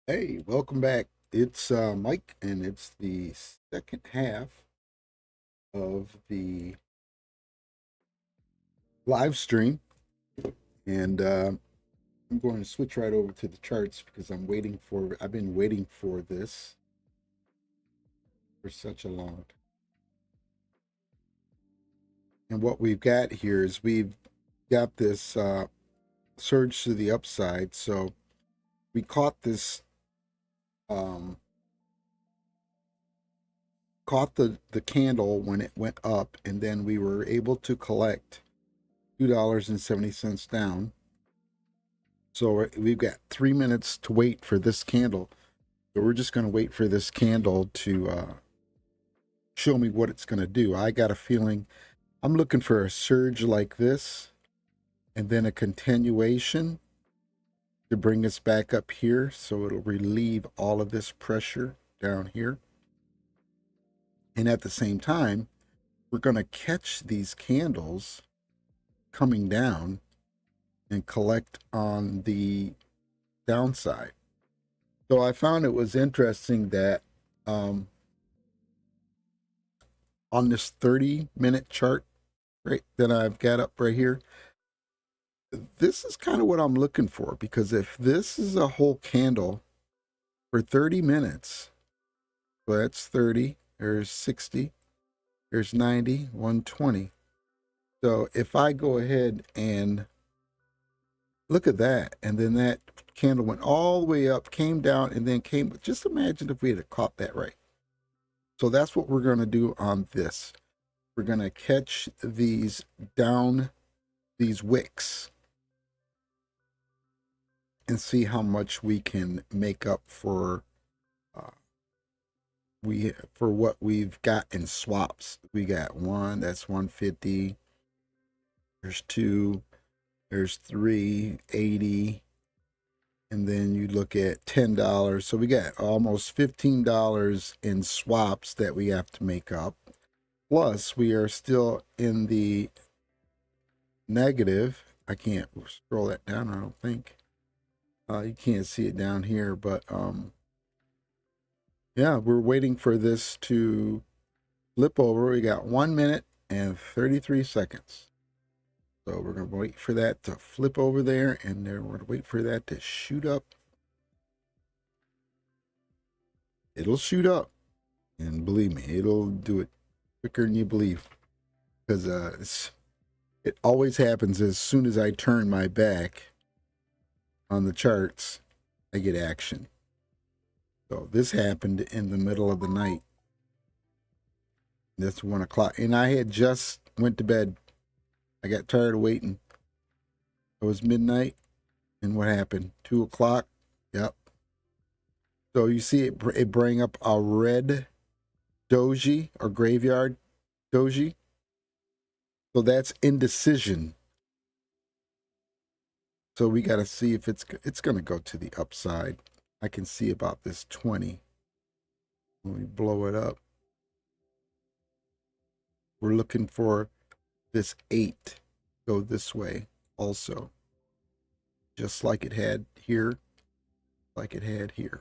Hey, welcome back. It's Mike, and it's the second half of the live stream. And I'm going to switch right over to the charts because I've been waiting for this for such a long time. And what we've got here is we've got this surge to the upside. So we um, caught the candle when it went up, and then we were able to collect $2.70 down. So we've got 3 minutes to wait for this candle. So we're just going to wait for this candle to show me what it's going to do. I got a feeling I'm looking for a surge like this and then a continuation to bring us back up here. So it'll relieve all of this pressure down here. And at the same time, we're going to catch these candles coming down and collect on the downside. So I found it was interesting that um, on this 30-minute chart, right, that I've got up right here, this is kind of what I'm looking for, because if this is a whole candle for 30 minutes, so that's 30, there's 60, there's 90, 120. So if I go ahead and look at that, and then that candle went all the way up, came down, and then came, just imagine if we had caught that right. So that's what we're going to do on this. We're going to catch these down, these wicks, and see how much we can make up for uh, for what we've got in swaps. We got one, that's 150. There's two, there's 380, and then you look at $10. So we got almost $15 in swaps that we have to make up. Plus, we are still in the negative. I can't scroll that down, I don't think. You can't see it down here, but yeah, we're waiting for this to flip over. We got 1 minute and 33 seconds. So we're going to wait for that to flip over there, and then we're going to wait for that to shoot up. It'll shoot up, and believe me, it'll do it quicker than you believe, because it always happens as soon as I turn my back on the charts, I get action. So this happened in the middle of the night. That's 1 o'clock, and I had just went to bed. I got tired of waiting. It was midnight, and what happened? 2 o'clock. Yep. So you see it bring up a red doji or graveyard doji. So that's indecision. So we got to see if it's going to go to the upside. I can see about this 20. When we blow it up, we're looking for this 8 go this way also, just like it had here, like it had here.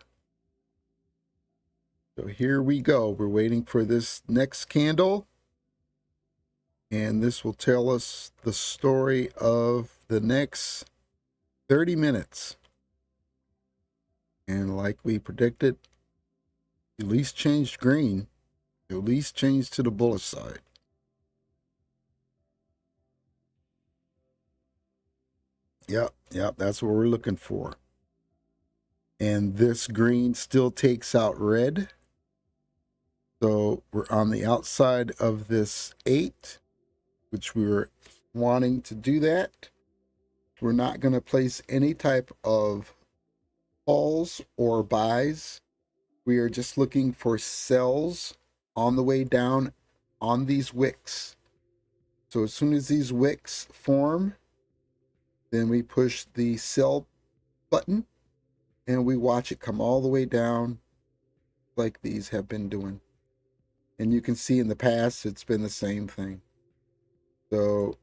So here we go. We're waiting for this next candle, and this will tell us the story of the next 30 minutes. And like we predicted, at least changed green, at least changed to the bullish side. Yep, that's what we're looking for. And this green still takes out red. So we're on the outside of this 8, which we were wanting to do that. We're not going to place any type of calls or buys. We are just looking for sells on the way down on these wicks. So as soon as these wicks form, then we push the sell button and we watch it come all the way down like these have been doing. And you can see in the past, it's been the same thing. So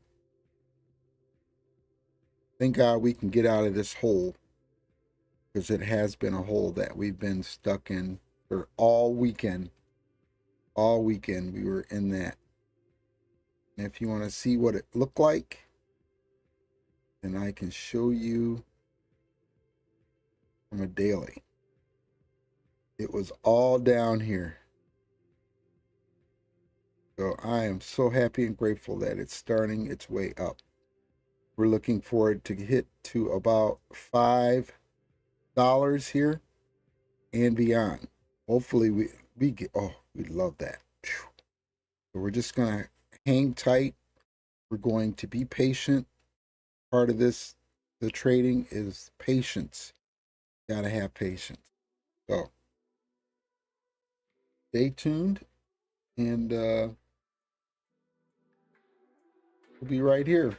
thank God we can get out of this hole. because it has been a hole that we've been stuck in for all weekend. All weekend we were in that. And if you want to see what it looked like, then I can show you from a daily. It was all down here. So I am so happy and grateful that it's starting its way up. We're looking for it to hit to about $5 here and beyond. Hopefully we get, oh, we love that. So we're just going to hang tight. We're going to be patient. Part of this, the trading, is patience. Got to have patience. So stay tuned, and we'll be right here.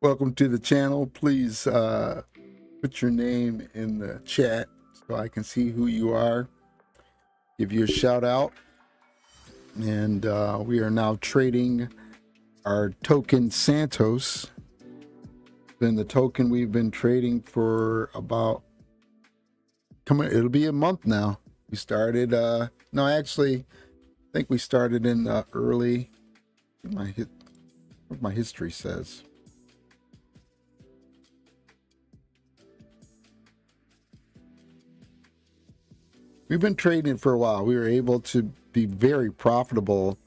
Welcome to the channel. Please put your name in the chat so I can see who you are. Give you a shout out. And we are now trading our token Santos. Been the token we've been trading for about it'll be a month now. We started no, actually I think we started in early, what my history says. We've been trading for a while. We were able to be very profitable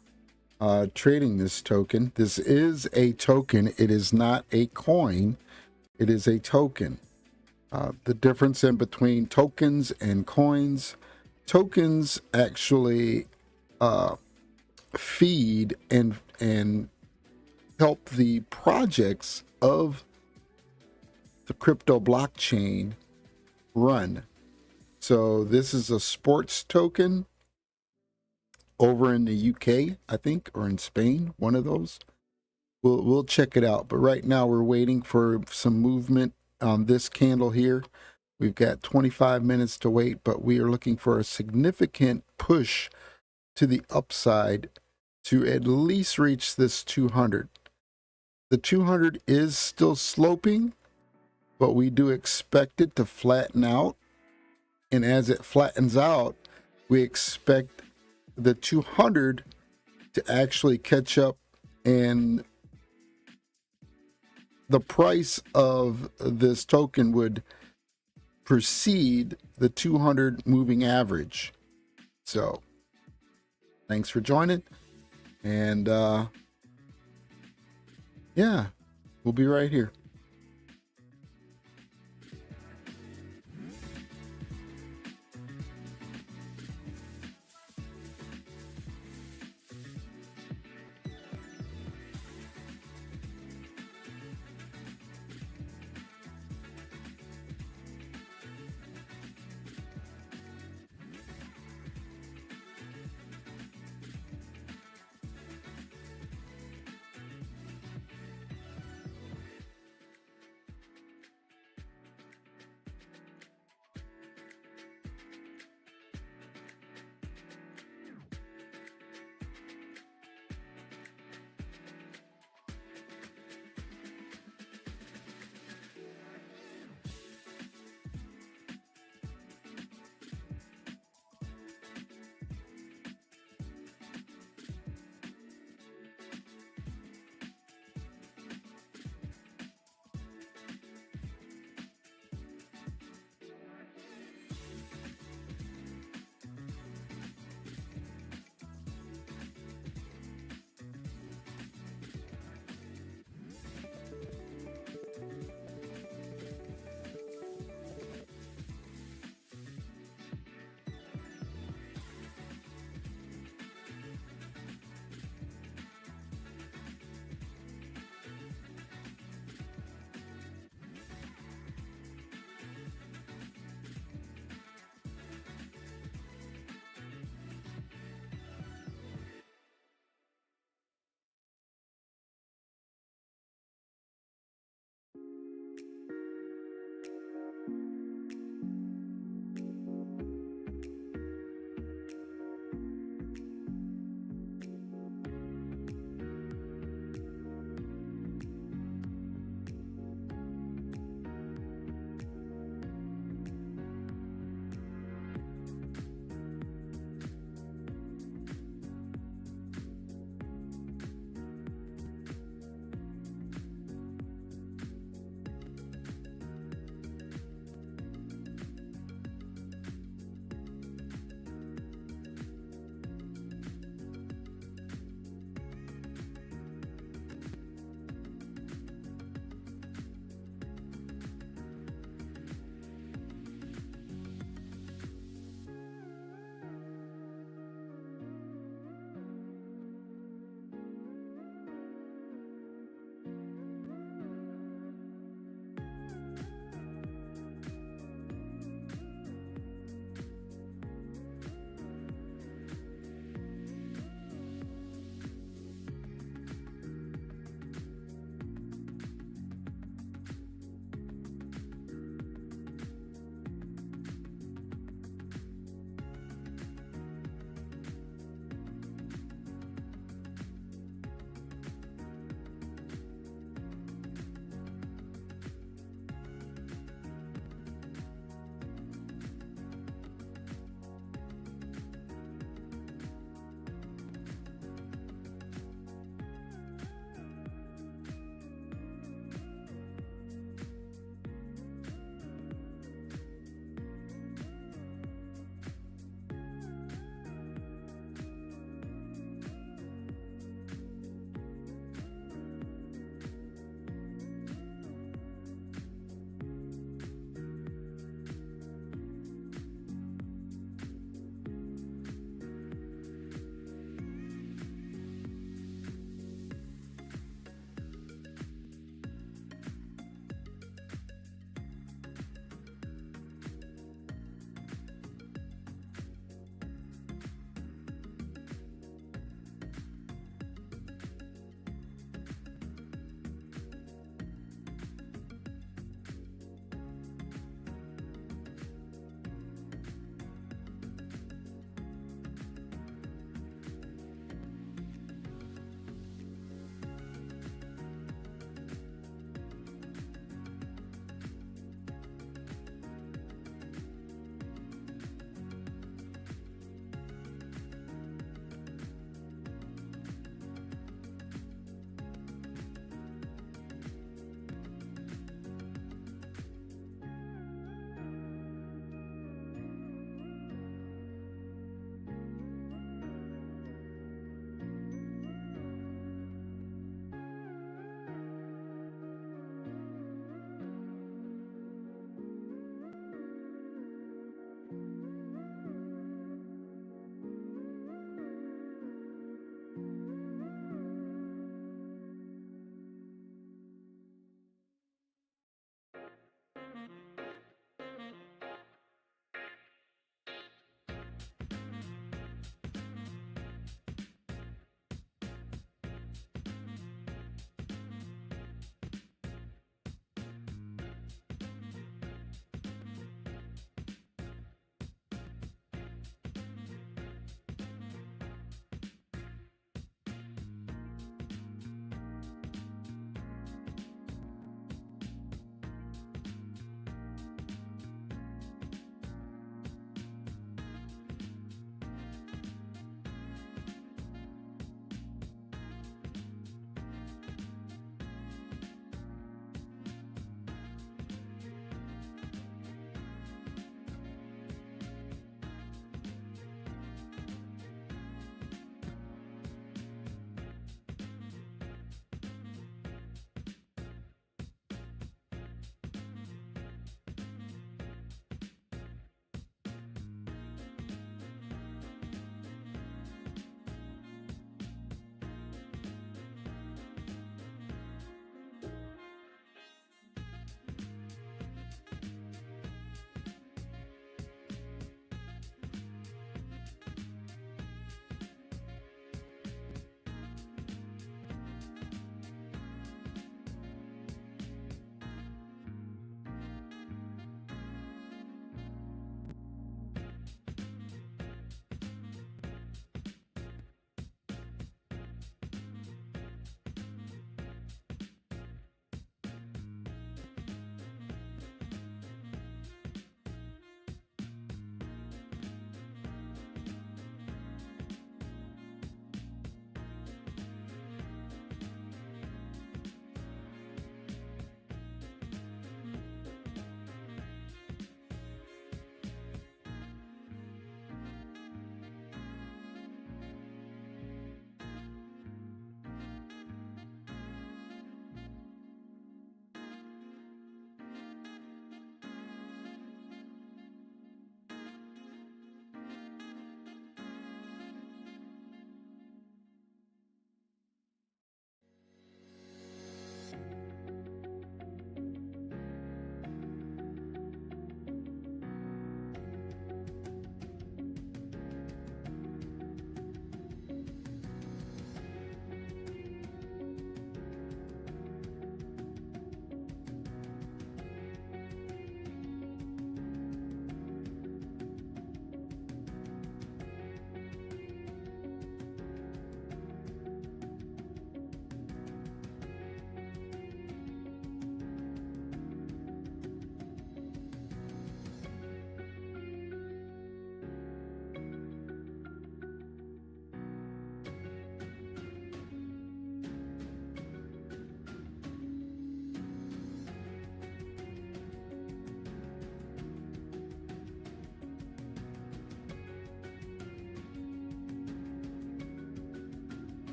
trading this token. This is a token. It is not a coin. It is a token. The difference in between tokens and coins, tokens actually feed and help the projects of the crypto blockchain run. So this is a sports token over in the UK, I think, or in Spain, one of those. We'll check it out. But right now we're waiting for some movement on this candle here. We've got 25 minutes to wait, but we are looking for a significant push to the upside to at least reach this 200. The 200 is still sloping, but we do expect it to flatten out. And as it flattens out, we expect the 200 to actually catch up, and the price of this token would precede the 200 moving average. So thanks for joining, and yeah, we'll be right here.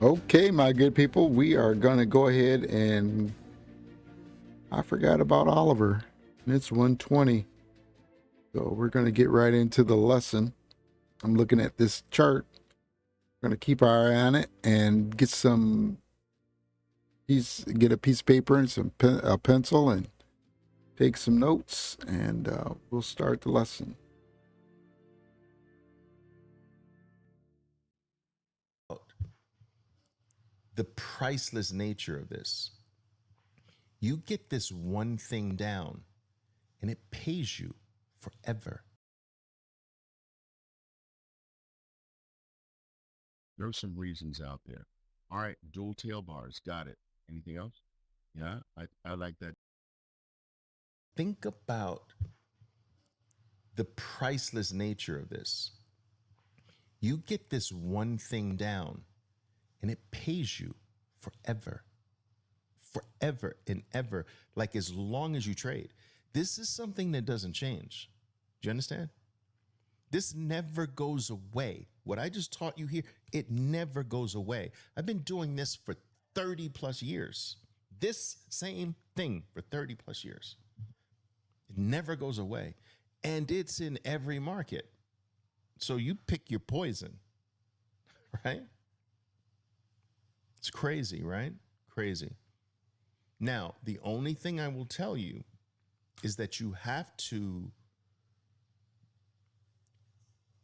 Okay, my good people, we are going to go ahead and I forgot about Oliver. It's 1:20. So we're going to get right into the lesson. I'm looking at this chart. We're going to keep our eye on it and get a piece of paper and a pencil and take some notes, and we'll start the lesson. The priceless nature of this. You get this one thing down and it pays you forever. There are some reasons out there. All right, dual tail bars. Got it. Anything else? Yeah, I like that. Think about the priceless nature of this. You get this one thing down and it pays you forever. Forever and ever, like as long as you trade. This is something that doesn't change. Do you understand? This never goes away. What I just taught you here, it never goes away. I've been doing this for 30 plus years. This same thing for 30 plus years. It never goes away. And it's in every market. So you pick your poison, right? It's crazy, right? Crazy. Now, the only thing I will tell you is that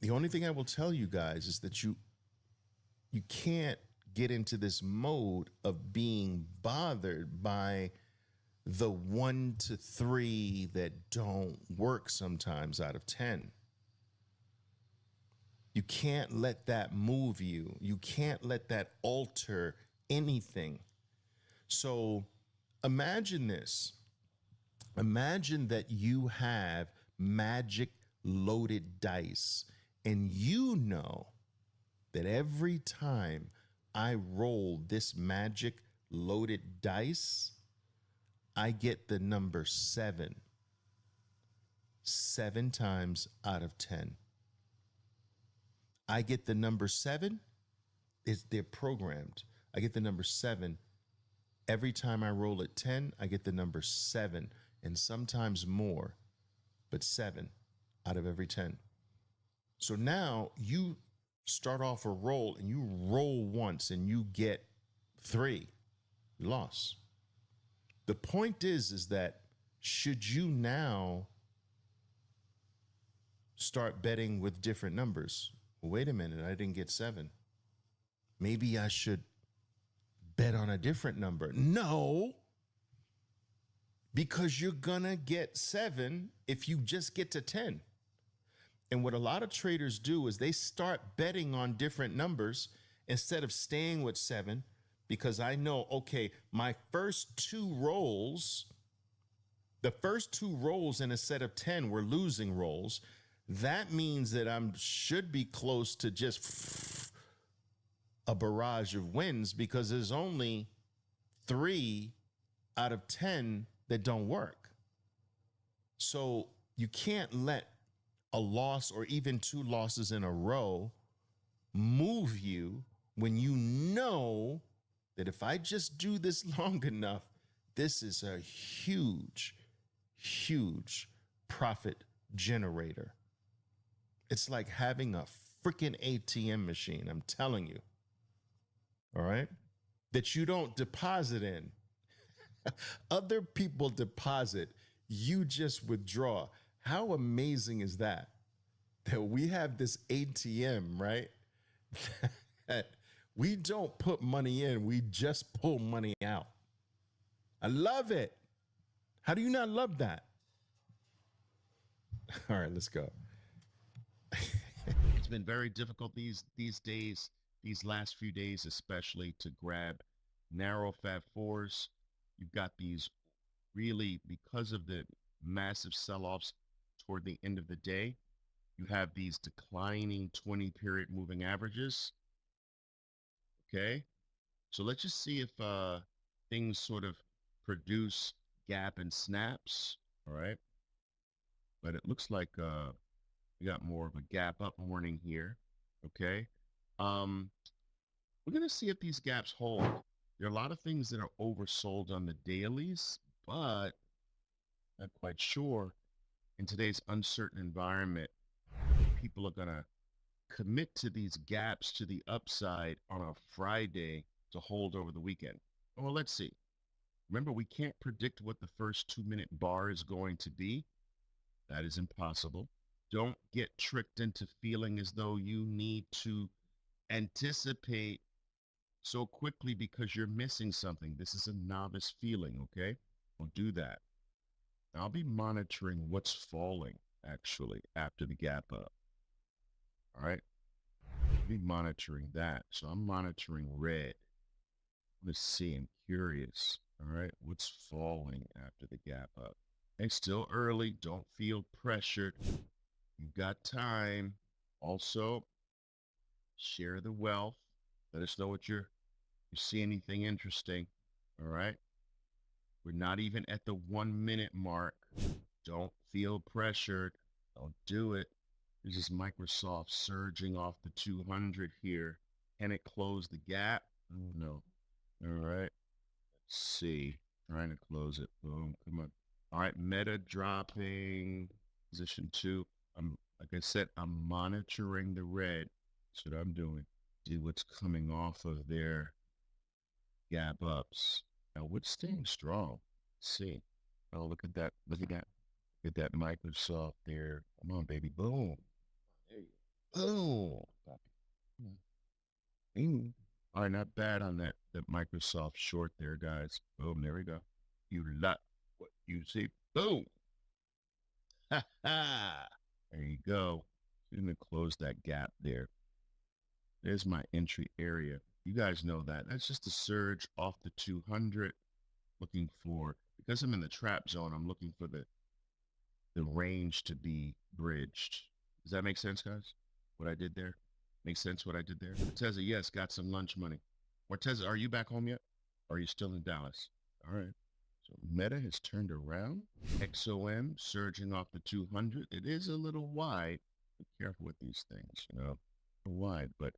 the only thing I will tell you guys is that you can't get into this mode of being bothered by the 1 to 3 that don't work sometimes out of 10. You can't let that move you. You can't let that alter anything. So imagine this. Imagine that you have magic loaded dice, and you know that every time I roll this magic loaded dice, I get the number 7 times out of 10. I get the number 7, they're programmed. I get the number 7 every time I roll at 10. I get the number 7 and sometimes more, but 7 out of every 10. So now you start off a roll and you roll once and you get 3. You lost. The point is that should you now start betting with different numbers? Well, wait a minute, I didn't get 7. Maybe I should bet on a different number. No, because you're gonna get 7 if you just get to 10. And what a lot of traders do is they start betting on different numbers instead of staying with 7, because I know, okay, my first 2 rolls, the first 2 rolls in a set of 10 were losing rolls. That means that I should be close to just a barrage of wins, because there's only 3 out of 10 that don't work. So you can't let a loss or even 2 losses in a row move you when you know that if I just do this long enough, this is a huge, huge profit generator. It's like having a freaking ATM machine, I'm telling you. All right? That you don't deposit in. Other people deposit, you just withdraw. How amazing is that? That we have this ATM, right? That we don't put money in, we just pull money out. I love it. How do you not love that? All right, let's go. It's been very difficult these days, these last few days especially, to grab narrow fat fours. You've got these really, because of the massive sell-offs toward the end of the day, you have these declining 20 period moving averages. Okay. So let's just see if things sort of produce gap and snaps. All right. But it looks like we got more of a gap up warning here. Okay. Um, We're going to see if these gaps hold. There are a lot of things that are oversold on the dailies, but not quite sure in today's uncertain environment, people are going to commit to these gaps to the upside on a Friday to hold over the weekend. Well, let's see. Remember, we can't predict what the first 2 minute bar is going to be. That is impossible. Don't get tricked into feeling as though you need to anticipate so quickly because you're missing something. This is a novice feeling, okay? Don't do that. I'll be monitoring what's falling actually after the gap up. All right. I'll be monitoring that. So I'm monitoring red. Let's see. I'm curious. All right. What's falling after the gap up? It's still early. Don't feel pressured. You've got time. Also, share the wealth. Let us know what you see anything interesting. All right. We're not even at the 1 minute mark. Don't feel pressured. Don't do it. This is Microsoft surging off the 200 here. Can it close the gap? No. All right. Let's see. Trying to close it. Boom. Come on. All right. Meta dropping position 2. Like I said, I'm monitoring the red. That's what I'm doing. See what's coming off of their gap ups. Now, what's staying strong? Let's see. Oh, look at that. Look at that. Look at that Microsoft there. Come on, baby. Boom. There you go. Boom. Come on. All right, not bad on that Microsoft short there, guys. Boom. There we go. You like what you see. Boom. Ha ha. There you go. I'm going to close that gap there. There's my entry area. You guys know that. That's just a surge off the 200. Looking for, because I'm in the trap zone, I'm looking for the range to be bridged. Does that make sense, guys? What I did there? Makes sense what I did there? Morteza, yes, got some lunch money. Morteza, are you back home yet? Or are you still in Dallas? All right. So Meta has turned around. XOM surging off the 200. It is a little wide. Be careful with these things, wide, but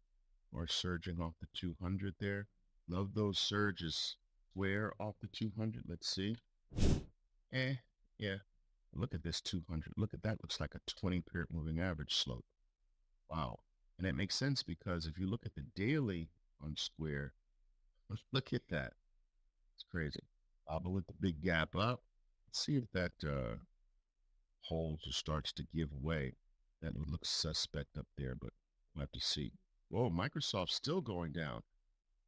we're surging off the 200 there. Love those surges. Square off the 200. Let's see. Yeah. Look at this 200. Look at that. Looks like a 20-period moving average slope. Wow. And it makes sense because if you look at the daily on Square, look at that. It's crazy. Bobble with the big gap up. Let's see if that holds or starts to give way. That looks suspect up there, but we'll have to see. Whoa, Microsoft's still going down.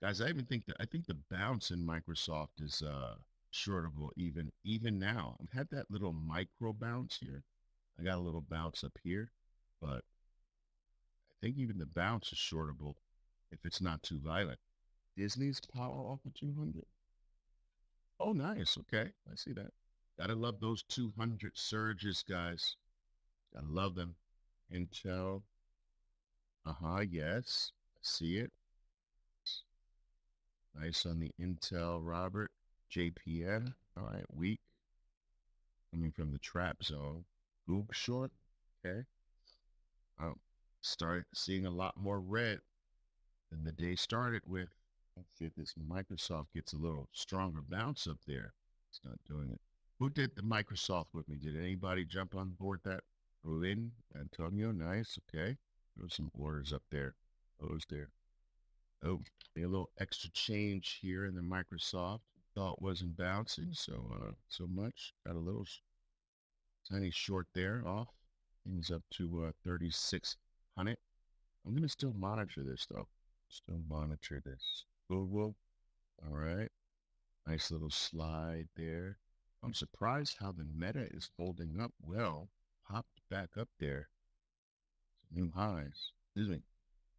Guys, I think the bounce in Microsoft is shortable even now. I've had that little micro bounce here. I got a little bounce up here, but I think even the bounce is shortable if it's not too violent. Disney's power off of 200. Oh, nice. Okay, I see that. Gotta love those 200 surges, guys. Gotta love them. Intel. Yes. I see it. Nice on the Intel, Robert. JPN. All right, weak. Coming from the trap zone. Goog short. Okay. Start seeing a lot more red than the day started with. Let's see if this Microsoft gets a little stronger bounce up there. It's not doing it. Who did the Microsoft with me? Did anybody jump on board that? Ruin, Antonio, nice. Okay. There was some orders up there. Those there. Oh, a little extra change here in the Microsoft. Thought wasn't bouncing so much. Got a little tiny short there off. Things up to 3,600. I'm going to still monitor this, though. Still monitor this. Google. All right. Nice little slide there. I'm surprised how the Meta is holding up well. Popped back up there. New highs. Excuse me.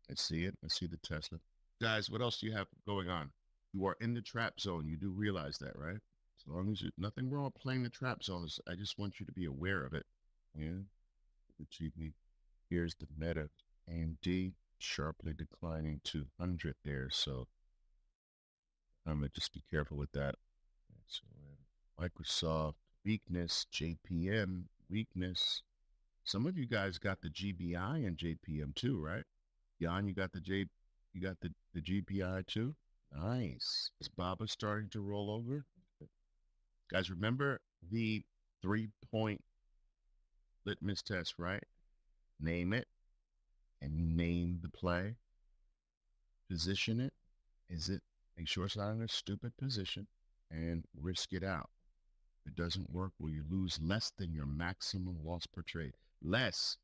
I see it. I see the Tesla. Guys, what else do you have going on? You are in the trap zone. You do realize that, right? As long as nothing wrong with playing the trap zones. I just want you to be aware of it. Yeah. The GP. Here's the Meta. AMD sharply declining 200 there. So I'm going to just be careful with that. So Microsoft weakness, JPM weakness. Some of you guys got the GBI and JPM too, right? Jan, you got the You got the GPI too? Nice. Is Baba starting to roll over? Guys, remember the 3-point litmus test, right? Name it and name the play. Position it. Is it? Make sure it's not in a stupid position and risk it out. If it doesn't work, will you lose less than your maximum loss per trade? Less,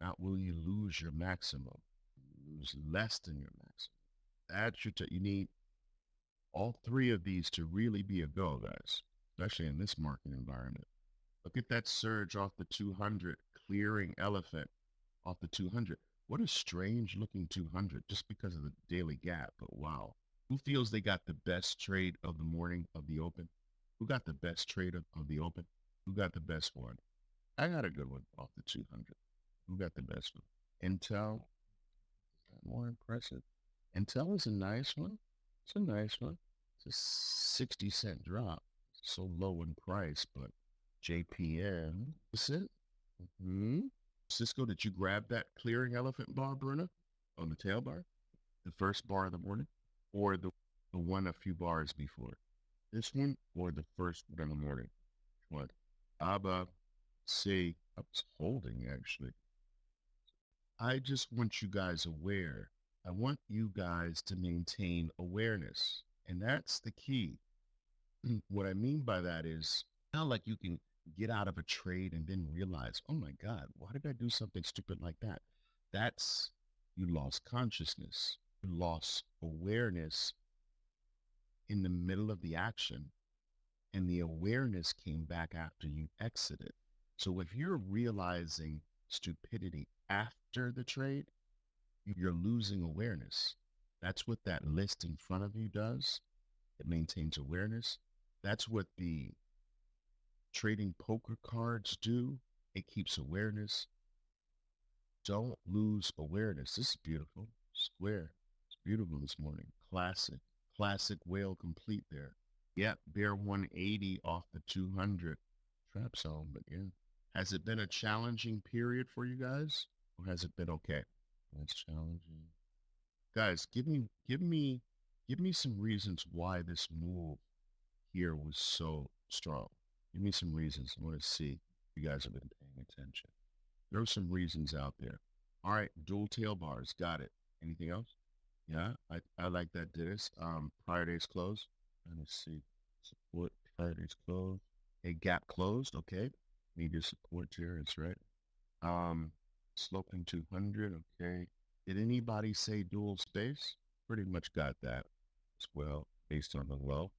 not will you lose your maximum. You lose less than your maximum. That's your, you need all three of these to really be a go, guys, especially in this market environment. Look at that surge off the 200, clearing elephant off the 200. What a strange looking 200 just because of the daily gap. But wow. Who feels they got the best trade of the morning of the open? Who got the best trade of the open? Who got the best one? I got a good one off the 200. Who got the best one? Intel. Is that more impressive? Intel is a nice one. It's a nice one. It's a 60-cent drop. So low in price, but JPM. Is it? Cisco, did you grab that clearing elephant bar, Bruna, on the tail bar? The first bar of the morning? Or the one a few bars before? This one or the first one in the morning? What? Abba, see, I was holding actually. I just want you guys aware. I want you guys to maintain awareness. And that's the key. What I mean by that is not like you can get out of a trade and then realize, oh my God, why did I do something stupid like that? That's, you lost consciousness. You lost awareness in the middle of the action. And the awareness came back after you exited. So if you're realizing stupidity after the trade, you're losing awareness. That's what that list in front of you does. It maintains awareness. That's what the trading poker cards do. It keeps awareness. Don't lose awareness. This is beautiful. Square. It's beautiful this morning. Classic. Classic whale complete there. Yep, bear 180 off the 200 trap zone. But yeah, has it been a challenging period for you guys, or has it been okay? That's challenging. Guys, give me some reasons why this move here was so strong. Give me some reasons. I want to see if you guys have been paying attention. There are some reasons out there. All right, dual tail bars. Got it. Anything else? Yeah, I like that, Dennis. Prior days close. Let me see. Support prior days close. A gap closed. Okay. Need your support here. It's right. Sloping 200. Okay. Did anybody say dual space? Pretty much got that as well based on the low.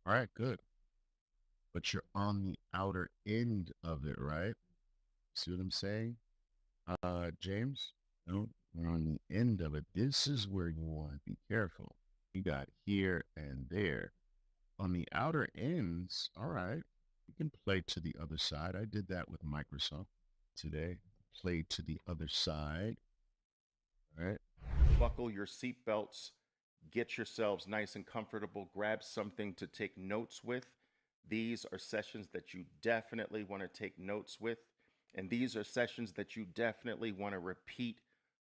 All right, good. But you're on the outer end of it, right? See what I'm saying? James? No, we're on the end of it. This is where you want to be careful. You got here and there. On the outer ends, all right, you can play to the other side. I did that with Microsoft today. Play to the other side. All right. Buckle your seatbelts, get yourselves nice and comfortable, grab something to take notes with. These are sessions that you definitely want to take notes with, and these are sessions that you definitely want to repeat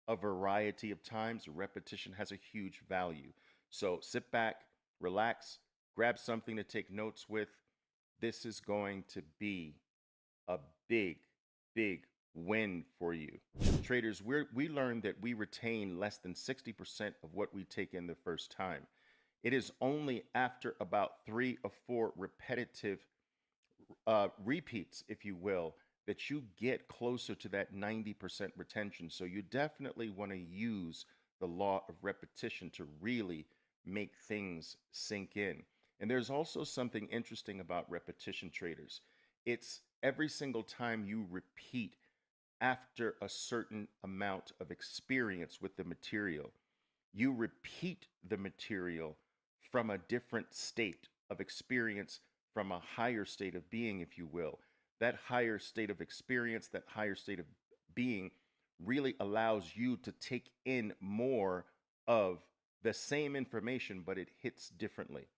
a variety of times. Repetition has a huge value. So sit back, relax, grab something to take notes with. This is going to be a big, big win for you. Traders, we learned that we retain less than 60% of what we take in the first time. It is only after about 3 or 4 repetitive repeats, if you will, that you get closer to that 90% retention. So you definitely want to use the law of repetition to really make things sink in. And there's also something interesting about repetition, traders. It's every single time you repeat after a certain amount of experience with the material, you repeat the material from a different state of experience, from a higher state of being, if you will. That higher state of experience, that higher state of being really allows you to take in more of the same information, but it hits differently.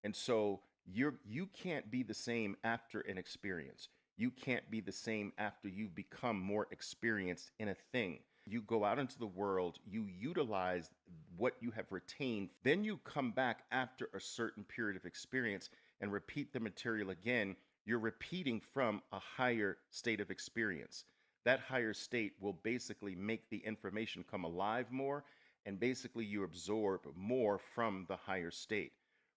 And so you can't be the same after an experience. You can't be the same after you've become more experienced in a thing. you go out into the world, you utilize what you have retained, then you come back after a certain period of experience and repeat the material again. You're repeating from a higher state of experience. That higher state will basically make the information come alive more, and basically you absorb more from the higher state.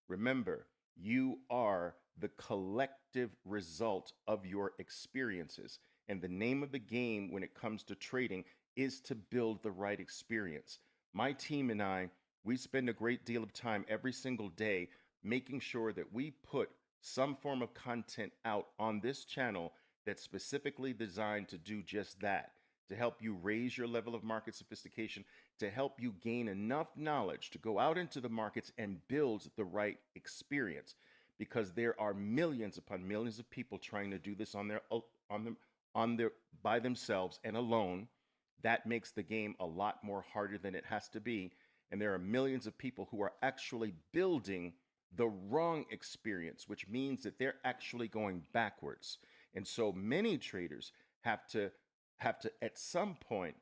Remember, you are the collective result of your experiences. And the name of the game when it comes to trading is to build the right experience. My team and I, we spend a great deal of time every single day making sure that we put some form of content out on this channel that's specifically designed to do just that, to help you raise your level of market sophistication, to help you gain enough knowledge to go out into the markets and build the right experience. Because there are millions upon millions of people trying to do this on their by themselves and alone. That makes the game a lot more harder than it has to be. And there are millions of people who are actually building the wrong experience, which means that they're actually going backwards. And so many traders have to at some point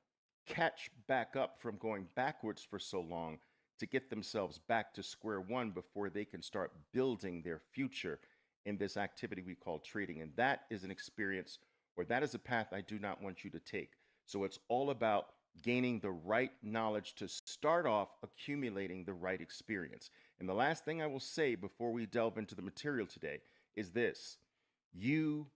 catch back up from going backwards for so long to get themselves back to square one before they can start building their future in this activity we call trading. And that is an experience, or that is a path I do not want you to take. So it's all about gaining the right knowledge to start off accumulating the right experience. And the last thing I will say before we delve into the material today is this: you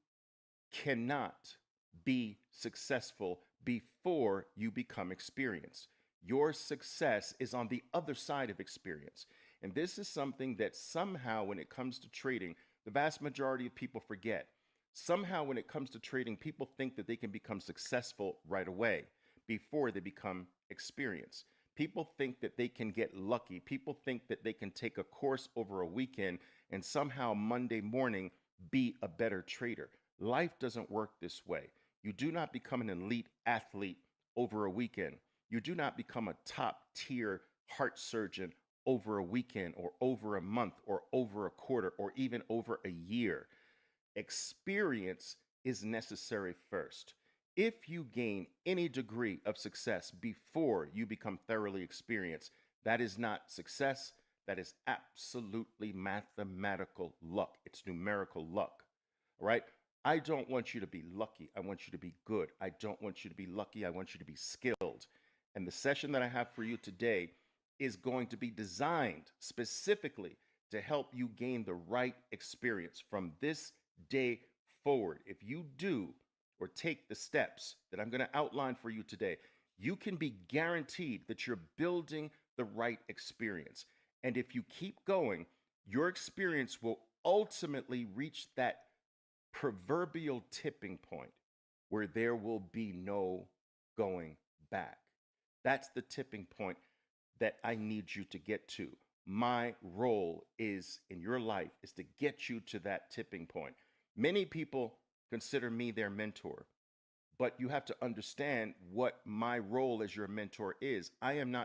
cannot be successful before you become experienced. Your success is on the other side of experience. And this is something that somehow, when it comes to trading, the vast majority of people forget. Somehow, when it comes to trading, people think that they can become successful right away before they become experienced. People think that they can get lucky. People think that they can take a course over a weekend and somehow Monday morning be a better trader. Life doesn't work this way. You do not become an elite athlete over a weekend. You do not become a top tier heart surgeon over a weekend or over a month or over a quarter or even over a year. Experience is necessary first. If you gain any degree of success before you become thoroughly experienced, that is not success. That is absolutely mathematical luck. It's numerical luck. All right. I don't want you to be lucky. I want you to be good. I don't want you to be lucky. I want you to be skilled. And the session that I have for you today is going to be designed specifically to help you gain the right experience from this day forward. If you do or take the steps that I'm going to outline for you today, you can be guaranteed that you're building the right experience. And if you keep going, your experience will ultimately reach that proverbial tipping point where there will be no going back. That's the tipping point that I need you to get to. My role is in your life is to get you to that tipping point. Many people consider me their mentor, but you have to understand what my role as your mentor is. I am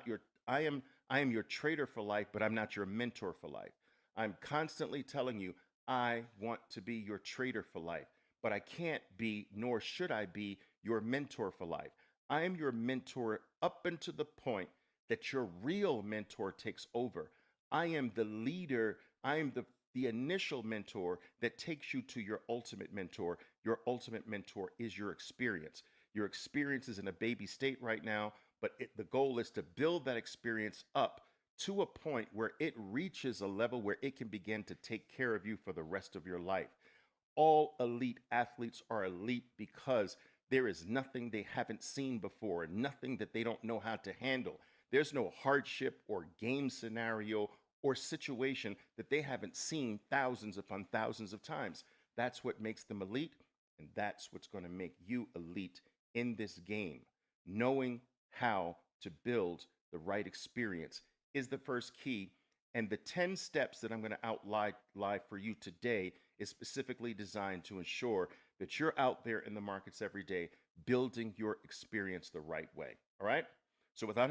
your trader for life, but I'm not your mentor for life. I'm constantly telling you I want to be your trader for life, but I can't be, nor should I be, your mentor for life. I am your mentor up until the point that your real mentor takes over. I am the leader. I am the initial mentor that takes you to your ultimate mentor. Your ultimate mentor is your experience. Your experience is in a baby state right now, but the goal is to build that experience up to a point where it reaches a level where it can begin to take care of you for the rest of your life. All elite athletes are elite because there is nothing they haven't seen before, nothing that they don't know how to handle. There's no hardship or game scenario or situation that they haven't seen thousands upon thousands of times. That's what makes them elite, and that's what's going to make you elite in this game. Knowing how to build the right experience is the first key. And the 10 steps that I'm going to outline live for you today is specifically designed to ensure that you're out there in the markets every day building your experience the right way. All right? So without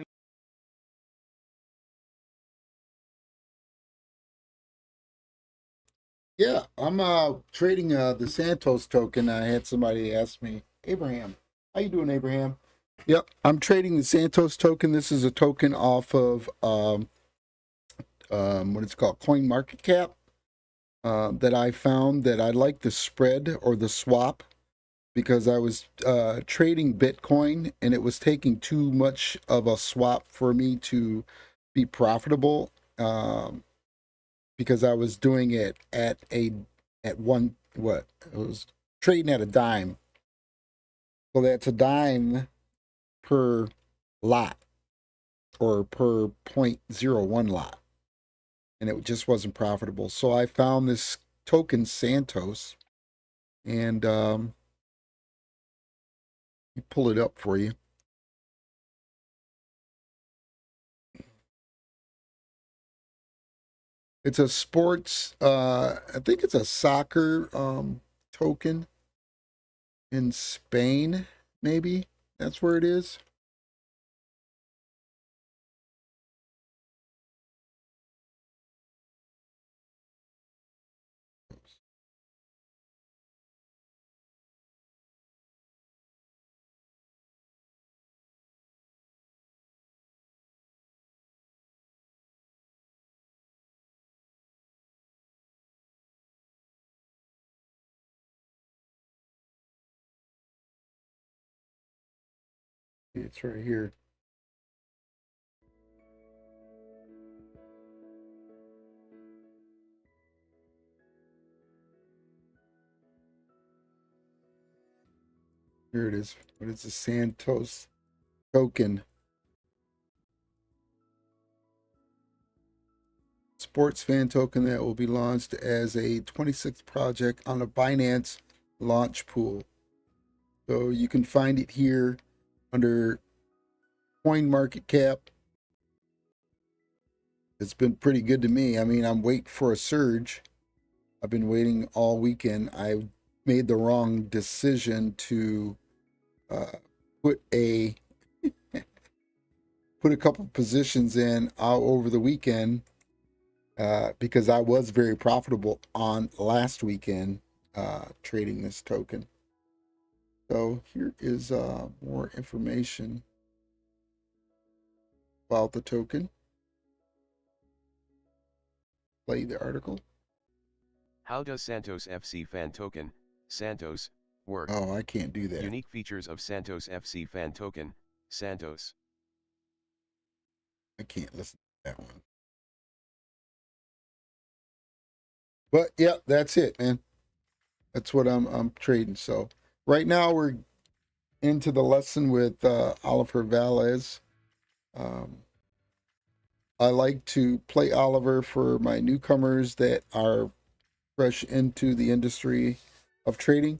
Yeah, I'm trading the Santos token. I had somebody ask me, Abraham, how you doing, Abraham? Yep, I'm trading the Santos token. This is a token off of what it's called, CoinMarketCap, that I found that I like the spread or the swap because I was trading Bitcoin and it was taking too much of a swap for me to be profitable, because I was doing it at one, what, it was trading at a dime. So that's a dime per lot or per 0.01 lot. And it just wasn't profitable. So I found this token Santos, and pull it up for you. It's a sports, I think it's a soccer token in Spain, maybe. That's where it is. It's right here. Here it is. But it's a Santos token. Sports fan token that will be launched as a 26th project on the Binance launch pool. So you can find it here under CoinMarketCap. It's been pretty good to me. I mean, I'm waiting for a surge. I've been waiting all weekend. I made the wrong decision to put a couple positions in over the weekend, because I was very profitable on last weekend trading this token. So here is more information about the token. Play the article. How does Santos FC Fan Token, Santos, work? Oh, I can't do that. Unique features of Santos FC Fan Token, Santos. I can't listen to that one. But yeah, that's it, man. That's what I'm trading. So right now we're into the lesson with Oliver Velez. I like to play Oliver for my newcomers that are fresh into the industry of trading.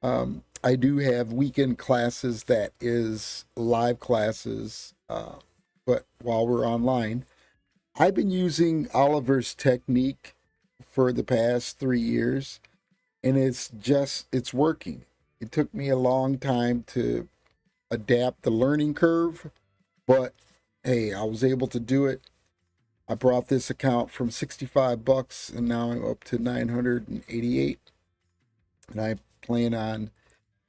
I do have weekend classes that is live classes, but while we're online, I've been using Oliver's technique for the past 3 years, and it's working. It took me a long time to adapt the learning curve, but hey, I was able to do it. I brought this account from $65 and now I'm up to 988, and I plan on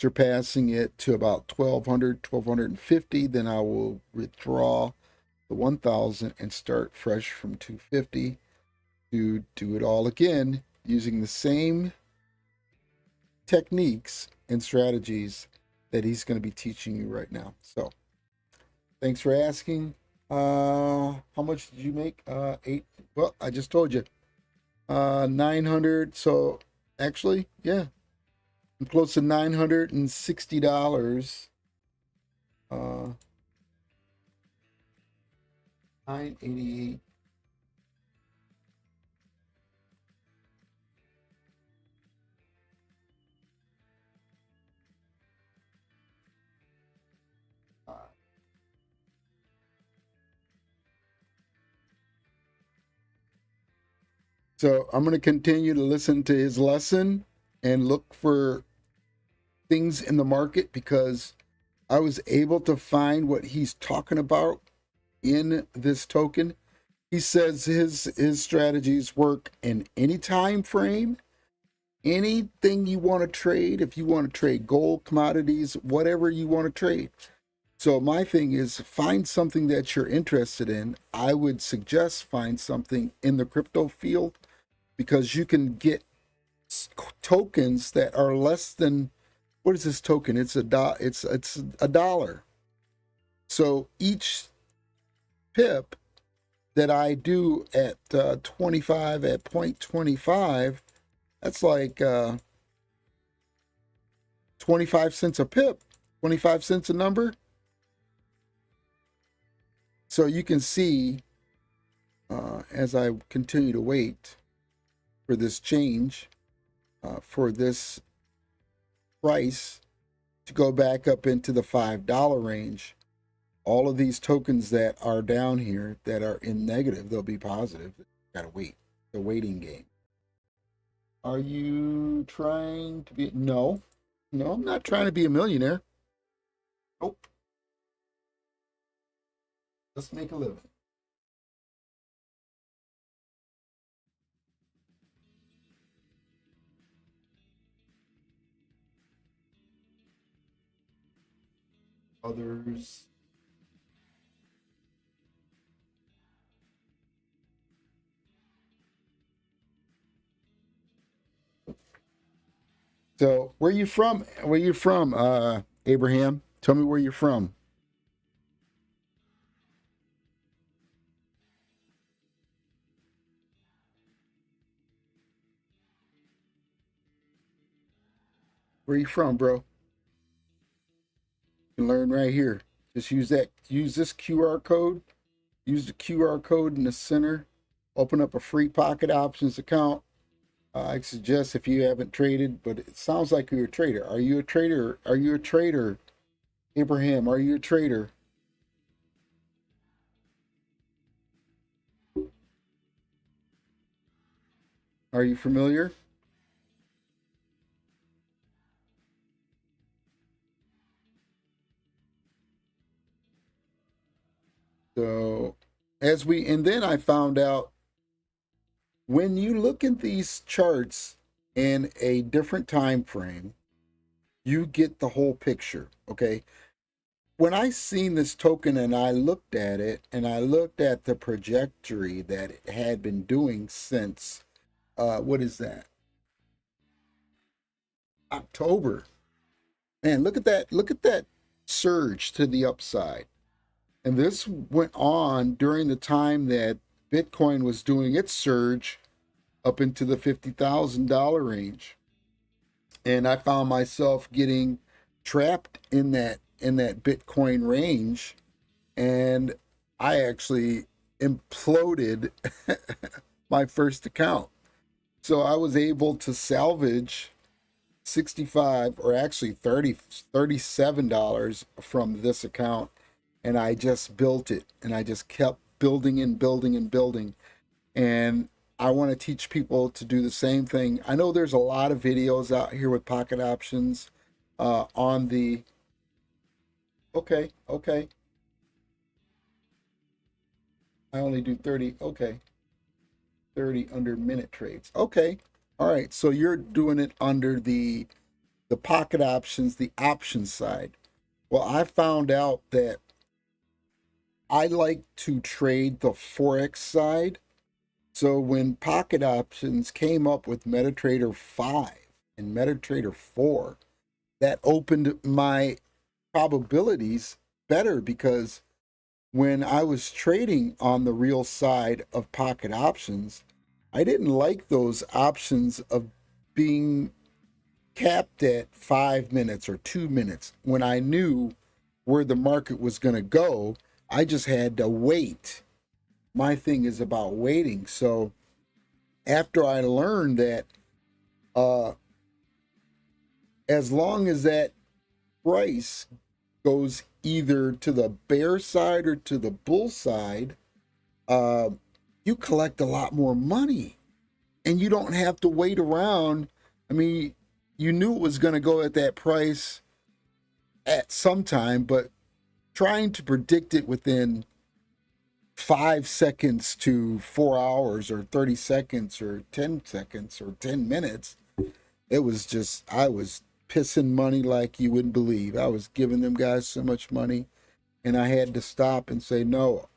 surpassing it to about 1250. Then I will withdraw the 1000 and start fresh from 250 to do it all again using the same techniques and strategies that he's going to be teaching you right now. So thanks for asking. How much did you make? 8. Well, I just told you. 900. So actually, yeah, I'm close to $960. 988. So I'm going to continue to listen to his lesson and look for things in the market, because I was able to find what he's talking about in this token. He says his strategies work in any time frame, anything you want to trade. If you want to trade gold, commodities, whatever you want to trade, So my thing is find something that you're interested in. I would suggest find something in the crypto field because you can get tokens that are less than, what is this token? It's it's a dollar. So each pip that I do at 25 at 0.25, that's like 25 cents a pip, 25 cents a number. So you can see as I continue to wait for this change, for this price to go back up into the $5 range, all of these tokens that are down here that are in negative, they'll be positive. Gotta wait. The waiting game. Are you trying to be? No, I'm not trying to be a millionaire. Nope. Let's make a living. Others. So where you from? Where you from, Abraham? Tell me where you're from. Where you from, bro? You can learn right here. Just use this QR code. Use the QR code in the center. Open up a free Pocket Options account. I suggest if you haven't traded, but it sounds like you're a trader. Are you a trader? Are you a trader? Abraham, are you a trader? Are you familiar? So and then I found out when you look at these charts in a different time frame, you get the whole picture. Okay. When I seen this token and I looked at it and I looked at the trajectory that it had been doing since what is that? October. Man, look at that. Look at that surge to the upside. And this went on during the time that Bitcoin was doing its surge up into the $50,000 range. And I found myself getting trapped in that Bitcoin range, and I actually imploded my first account. So I was able to salvage 65 or actually $37 from this account, and I just built it, and I just kept building and building and building. And I want to teach people to do the same thing. I know there's a lot of videos out here with Pocket Options on the okay. I only do 30. Okay. 30 under minute trades. Okay. All right. So you're doing it under the Pocket Options, the option side. Well, I found out that I like to trade the Forex side. So when Pocket Options came up with MetaTrader 5 and MetaTrader 4, that opened my probabilities better, because when I was trading on the real side of Pocket Options, I didn't like those options of being capped at 5 minutes or 2 minutes. When I knew where the market was going to go, I just had to wait. My thing is about waiting. So after I learned that as long as that price goes either to the bear side or to the bull side, you collect a lot more money and you don't have to wait around. I mean, you knew it was going to go at that price at some time, but trying to predict it within 5 seconds to 4 hours or 30 seconds or 10 seconds or 10 minutes, it was just, I was pissing money like you wouldn't believe. I was giving them guys so much money. and I had to stop and say no.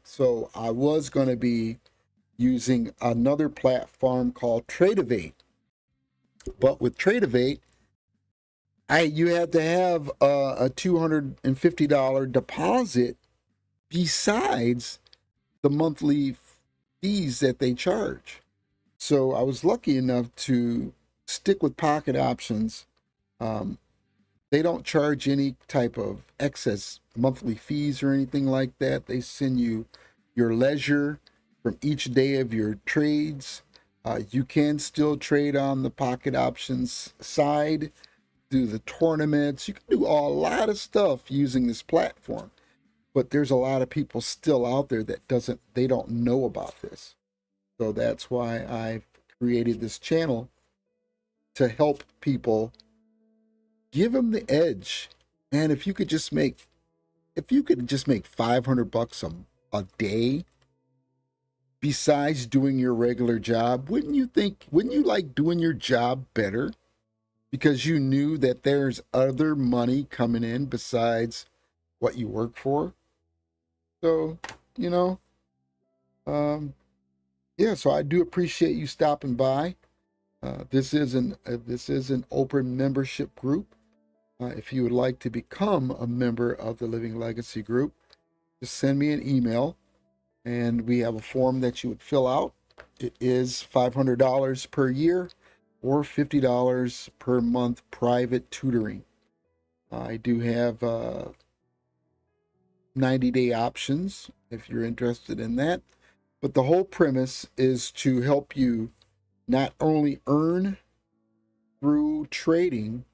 So I was going to be using another platform called Tradeovate, but with Tradeovate, you had to have a $250 deposit besides the monthly fees that they charge. So I was lucky enough to stick with Pocket Options. They don't charge any type of excess monthly fees or anything like that. They send you your leisure from each day of your trades. You can still trade on the Pocket Options side, do the tournaments. You can do a lot of stuff using this platform. But there's a lot of people still out there that they don't know about this. So that's why I've created this channel to help people, give them the edge. Man, if you could just make $500 a day besides doing your regular job, wouldn't you like doing your job better? Because you knew that there's other money coming in besides what you work for. So, yeah, so I do appreciate you stopping by. This is an open membership group. If you would like to become a member of the Living Legacy group, just send me an email, and we have a form that you would fill out. It is $500 per year or $50 per month private tutoring. I do have 90-day options if you're interested in that. But the whole premise is to help you not only earn through trading,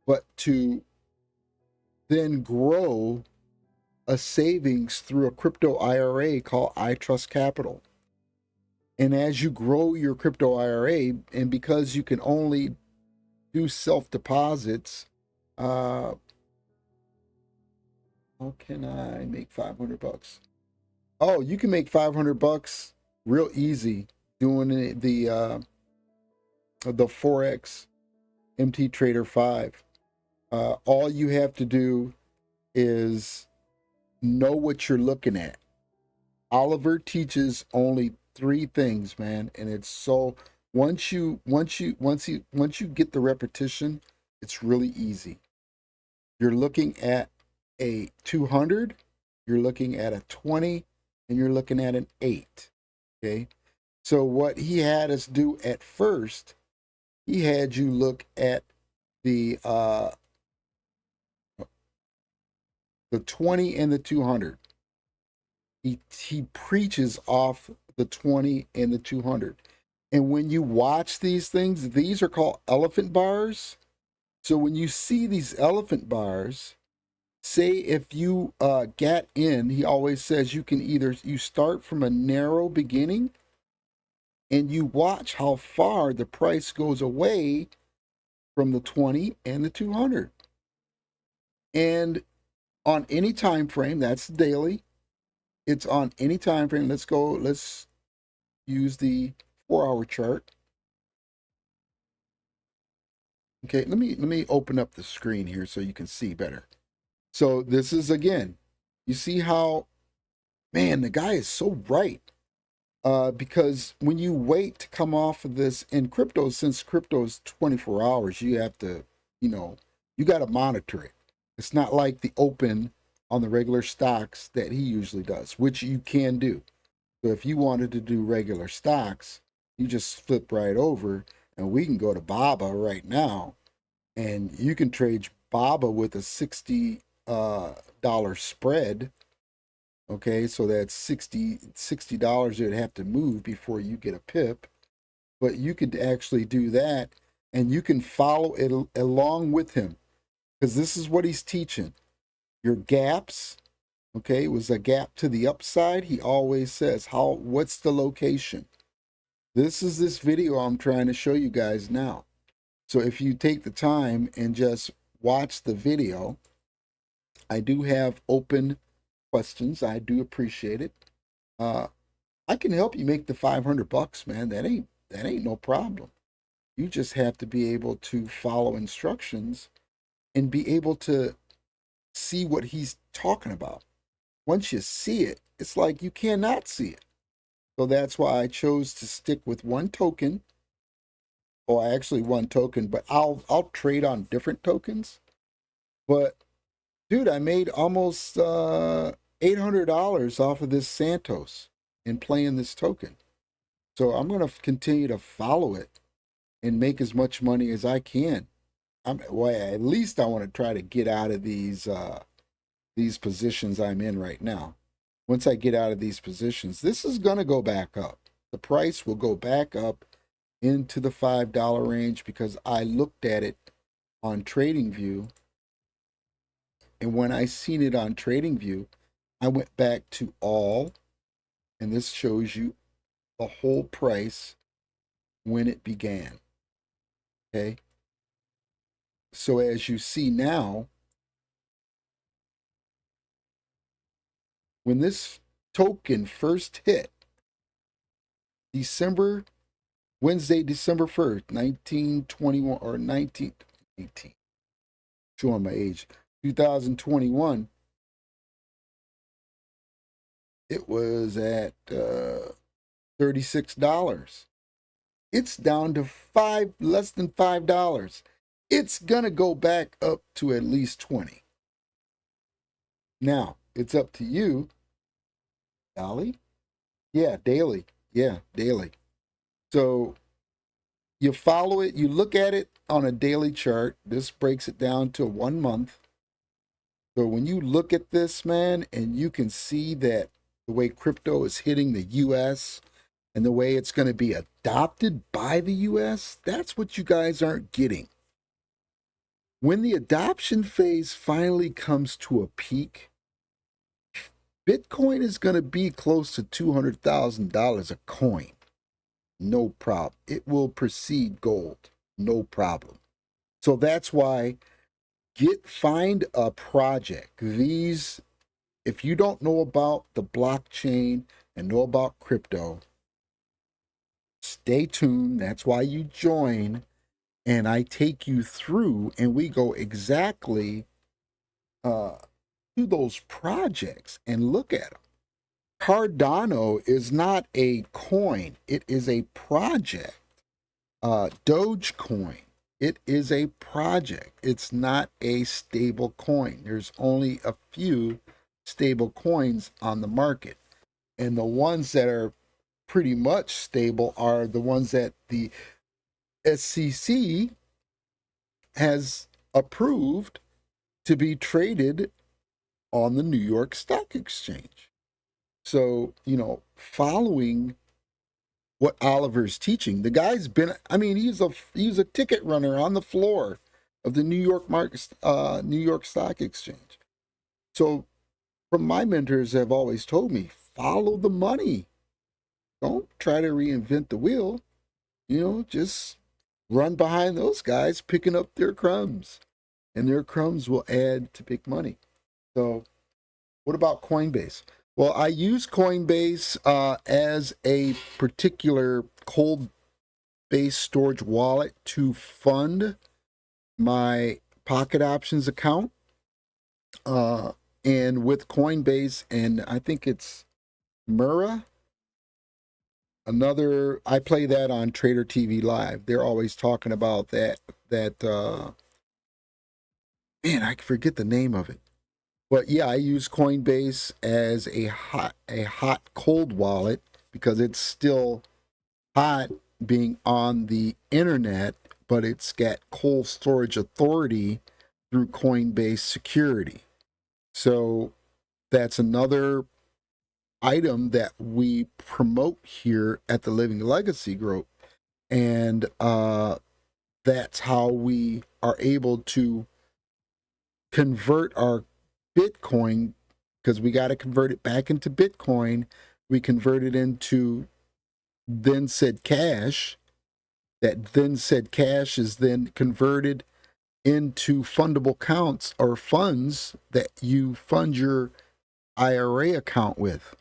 but to then grow a savings through a crypto IRA called iTrust Capital. And as you grow your crypto IRA, and because you can only do self deposits, how can I make $500? Oh, you can make $500 real easy doing the Forex MT Trader 5. All you have to do is know what you're looking at. Oliver teaches only 3 things, man, and it's so once you get the repetition, it's really easy. You're looking at a 200, you're looking at a 20, and you're looking at an 8. Okay, so what he had us do at first, he had you look at the 20 and the 200. He preaches off the 20 and the 200. And when you watch these things, these are called elephant bars. So when you see these elephant bars, say if you get in, he always says you start from a narrow beginning and you watch how far the price goes away from the 20 and the 200. And on any time frame, that's daily. It's on any time frame. Let's use the 4-hour chart. Okay, let me open up the screen here so you can see better. So this is, again, you see how, man, the guy is so right. Because when you wait to come off of this in crypto, since crypto is 24 hours, you have to, you got to monitor it. It's not like the open on the regular stocks that he usually does, which you can do. So if you wanted to do regular stocks, you just flip right over, and we can go to BABA right now, and you can trade BABA with a $60 spread. Okay, so that's $60 you'd have to move before you get a pip. But you could actually do that, and you can follow it along with him, because this is what he's teaching. Your gaps, okay, it was a gap to the upside. He always says, what's the location? This is this video I'm trying to show you guys now. So if you take the time and just watch the video, I do have open questions. I do appreciate it. I can help you make the $500, man. That ain't no problem. You just have to be able to follow instructions and be able to see what he's talking about. Once you see it, it's like you cannot see it. So that's why I chose to stick with one token. Or actually one token, but I'll trade on different tokens. But dude, I made almost $800 off of this Santos in playing this token. So I'm gonna continue to follow it and make as much money as I can. Well, at least I want to try to get out of these positions I'm in right now. Once I get out of these positions, this is gonna go back up. The price will go back up into the $5 range because I looked at it on TradingView, and when I seen it on TradingView, I went back to all, and this shows you the whole price when it began. Okay, so as you see now, when this token first hit Wednesday, December 1st, 1921 or 1918, showing my age, 2021, it was at $36. It's down to less than $5. It's gonna go back up to at least 20. Now it's up to you, Dolly. Yeah, daily. Yeah, daily. So you follow it, you look at it on a daily chart. This breaks it down to 1 month. So when you look at this, man, and you can see that the way crypto is hitting the US and the way it's going to be adopted by the US, that's what you guys aren't getting. When the adoption phase finally comes to a peak, Bitcoin is going to be close to $200,000 a coin. No problem. It will precede gold. No problem. So that's why find a project. If you don't know about the blockchain and know about crypto, stay tuned. That's why you join, and I take you through, and we go exactly to those projects and look at them. Cardano is not a coin. It is a project. Dogecoin, it is a project. It's not a stable coin. There's only a few stable coins on the market. And the ones that are pretty much stable are the ones that the SEC has approved to be traded on the New York Stock Exchange. So, following what Oliver's teaching, the guy's been, he's a ticket runner on the floor of the New York Stock Exchange. So from my mentors have always told me, follow the money. Don't try to reinvent the wheel. Just run behind those guys picking up their crumbs, and their crumbs will add to big money. So what about Coinbase? Well, I use Coinbase as a particular cold-based storage wallet to fund my Pocket Options account. And with Coinbase, and I think it's Mura, I play that on Trader TV Live. They're always talking about that man, I forget the name of it. But yeah, I use Coinbase as a hot cold wallet because it's still hot being on the internet, but it's got cold storage authority through Coinbase security. So that's another item that we promote here at the Living Legacy Group. And that's how we are able to convert our Bitcoin, because we got to convert it back into Bitcoin. We convert it into then said cash. That then said cash is then converted into fundable accounts or funds that you fund your IRA account with.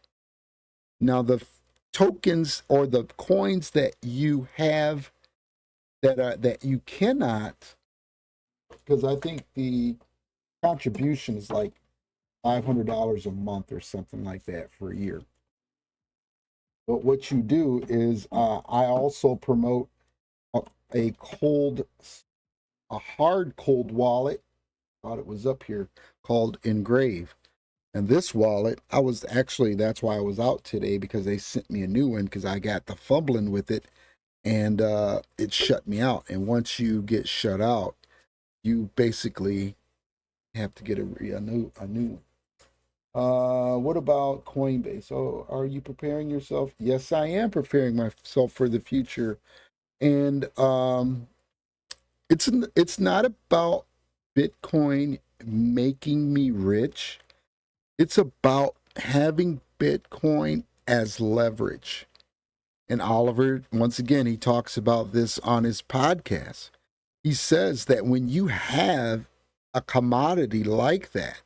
Now, the tokens or the coins that you have that you cannot, because I think the contribution is like $500 a month or something like that for a year. But what you do is I also promote a hard cold wallet. Thought it was up here, called Engrave. And this wallet, that's why I was out today, because they sent me a new one because I got the fumbling with it, and it shut me out. And once you get shut out, you basically have to get a new one. What about Coinbase? Oh, are you preparing yourself? Yes, I am preparing myself for the future. And it's not about Bitcoin making me rich. It's about having Bitcoin as leverage. And Oliver, once again, he talks about this on his podcast. He says that when you have a commodity like that,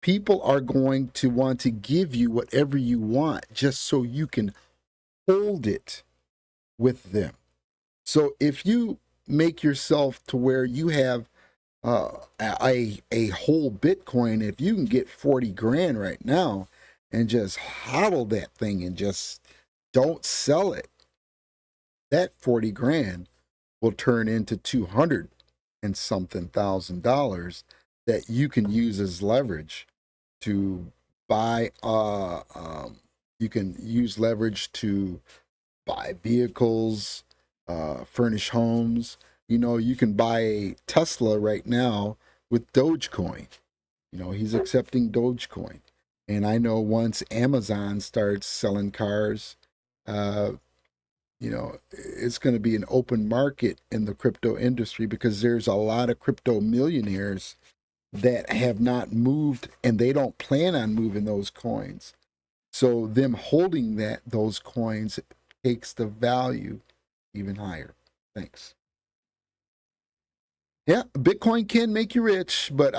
people are going to want to give you whatever you want just so you can hold it with them. So if you make yourself to where you have a whole Bitcoin, if you can get 40 grand right now and just hodl that thing and just don't sell it, that 40 grand will turn into 200 and something $1,000 that you can use as leverage to buy. You can use leverage to buy vehicles, furnish homes. You know, you can buy a Tesla right now with Dogecoin. You know, he's accepting Dogecoin. And I know once Amazon starts selling cars, you know, it's going to be an open market in the crypto industry, because there's a lot of crypto millionaires that have not moved, and they don't plan on moving those coins. So them holding those coins takes the value even higher. Thanks. Yeah, Bitcoin can make you rich, but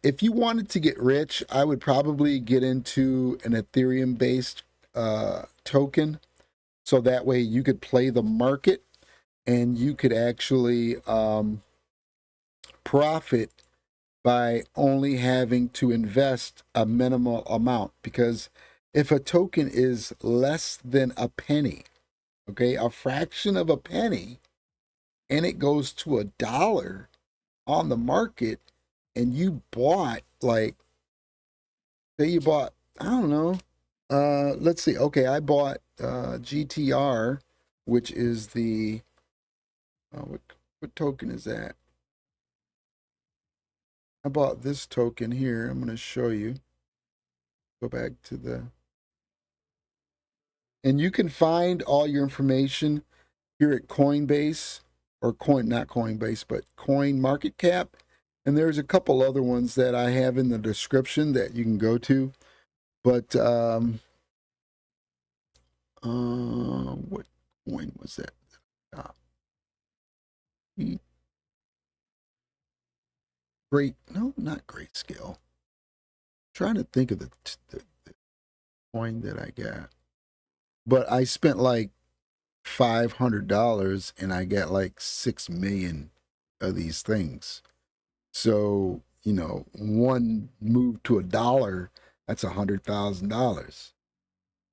if you wanted to get rich, I would probably get into an Ethereum based token. So that way you could play the market and you could actually profit by only having to invest a minimal amount. Because if a token is less than a penny, okay, a fraction of a penny, and it goes to $1 on the market, and you bought, like, say you bought, I don't know, let's see, okay, I bought GTR, which is the, what token is that? I bought this token here. I'm going to show you. Go back to and you can find all your information here at Coinbase, or not Coinbase, but Coin Market Cap. And there's a couple other ones that I have in the description that you can go to. But what coin was that? Not Grayscale. Trying to think of the coin that I got. But I spent like $500 and I got like 6 million of these things. So, you know, one move to $1, that's $100,000.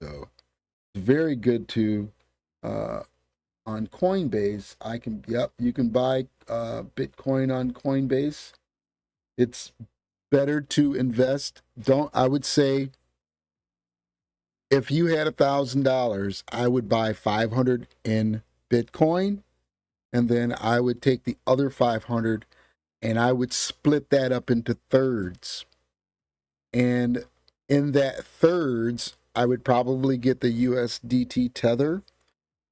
So it's very good to on Coinbase. You can buy Bitcoin on Coinbase. It's better to invest. I would say, if you had $1,000, I would buy 500 in Bitcoin, and then I would take the other 500 and I would split that up into thirds. And in that thirds, I would probably get the USDT Tether,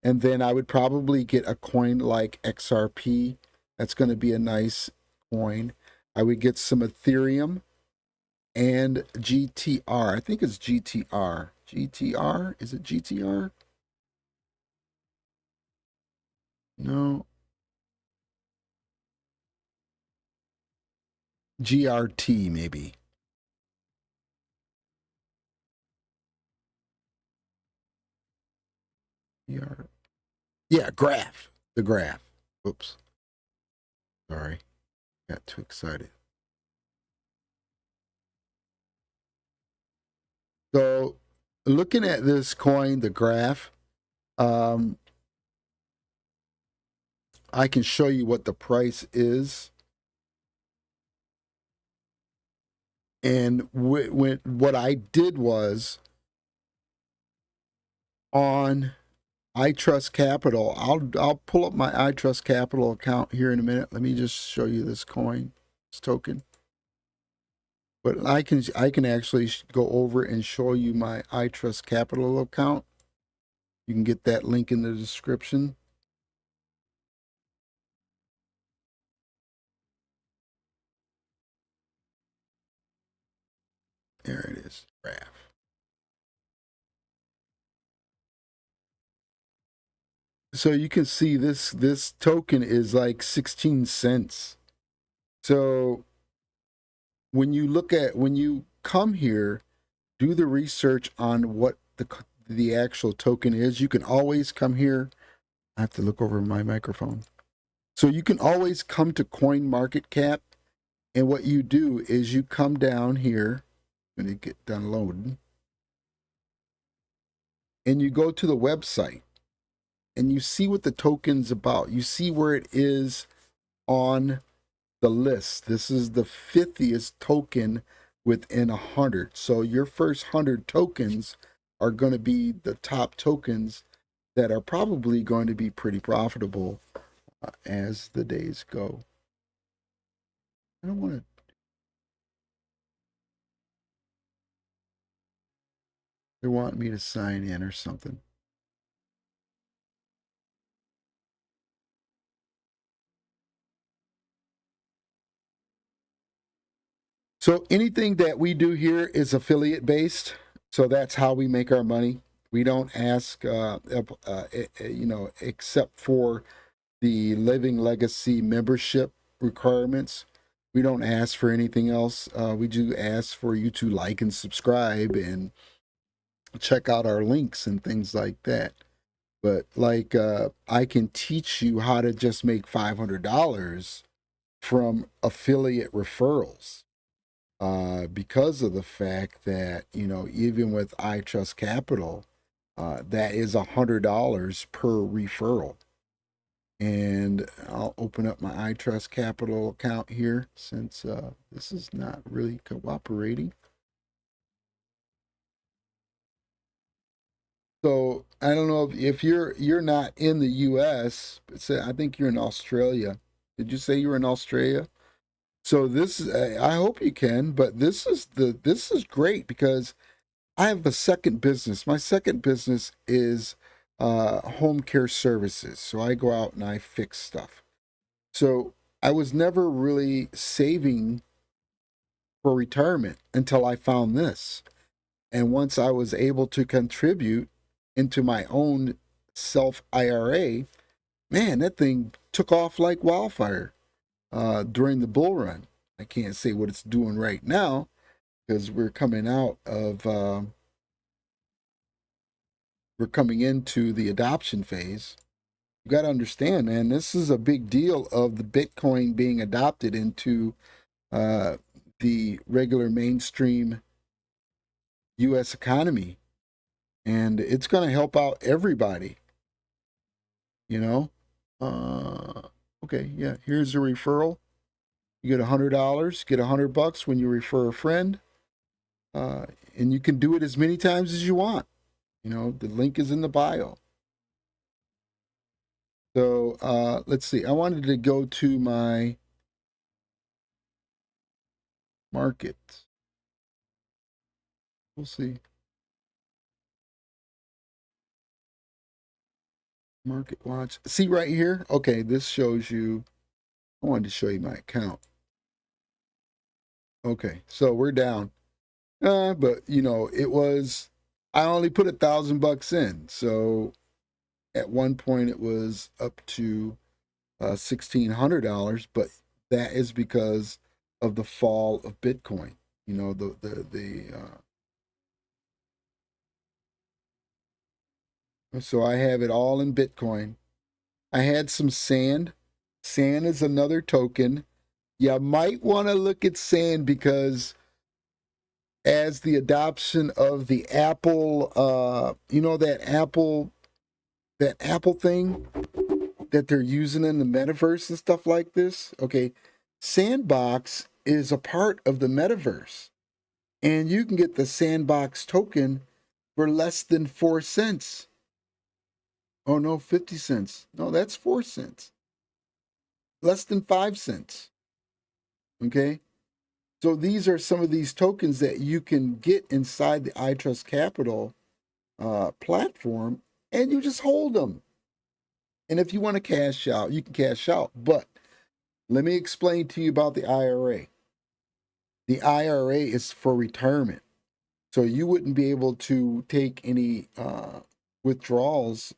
and then I would probably get a coin like XRP. That's going to be a nice coin. I would get some Ethereum and GTR. I think it's GTR. GTR? Is it GTR? No. GRT, maybe. Yeah, graph. The graph. Oops. Sorry. Got too excited. So looking at this coin, the graph, I can show you what the price is. And what I did was on iTrust Capital. I'll pull up my iTrust Capital account here in a minute. Let me just show you this coin, this token. But I can actually go over and show you my iTrust Capital account. You can get that link in the description. There it is, graph. So you can see this token is like 16 cents. So when you come here, do the research on what the actual token is. You can always come here. I have to look over my microphone. So you can always come to CoinMarketCap, and what you do is you come down here when you get done loading, and you go to the website, and you see what the token's about. You see where it is on the list. This is the 50th token within 100. So your first 100 tokens are going to be the top tokens that are probably going to be pretty profitable as the days go. I don't want to. They want me to sign in or something. So anything that we do here is affiliate based. So that's how we make our money. We don't ask, except for the Living Legacy membership requirements. We don't ask for anything else. We do ask for you to like and subscribe and check out our links and things like that. But like, I can teach you how to just make $500 from affiliate referrals. Because of the fact that, even with iTrust Capital, that is $100 per referral. And I'll open up my iTrust Capital account here since this is not really cooperating. So I don't know if you're not in the U.S., but I think you're in Australia. Did you say you were in Australia? So this is, I hope you can, but this is great because I have a second business. My second business is home care services. So I go out and I fix stuff. So I was never really saving for retirement until I found this. And once I was able to contribute into my own self IRA, man, that thing took off like wildfire during the bull run. I can't say what it's doing right now because we're coming out of, we're coming into the adoption phase. You got to understand, man, this is a big deal of the Bitcoin being adopted into the regular mainstream U.S. economy. And it's going to help out everybody, Okay, yeah, here's a referral. You get $100, get $100 when you refer a friend. And you can do it as many times as you want. The link is in the bio. So let's see. I wanted to go to my market. We'll see. Market watch. See right here? Okay, this shows you. I wanted to show you my account. Okay, so we're down. But it was, I only put $1,000 in. So at one point it was up to $1,600, but that is because of the fall of Bitcoin. So I have it all in Bitcoin. I had some sand. Sand is another token. You might want to look at sand because as the adoption of the Apple, that Apple thing that they're using in the metaverse and stuff like this. Okay, Sandbox is a part of the metaverse, and you can get the Sandbox token for less than 4 cents. Oh no, 50 cents. No, that's 4 cents. Less than 5 cents. Okay. So these are some of these tokens that you can get inside the iTrust Capital platform, and you just hold them. And if you want to cash out, you can cash out. But let me explain to you about the IRA. The IRA is for retirement. So you wouldn't be able to take any withdrawals,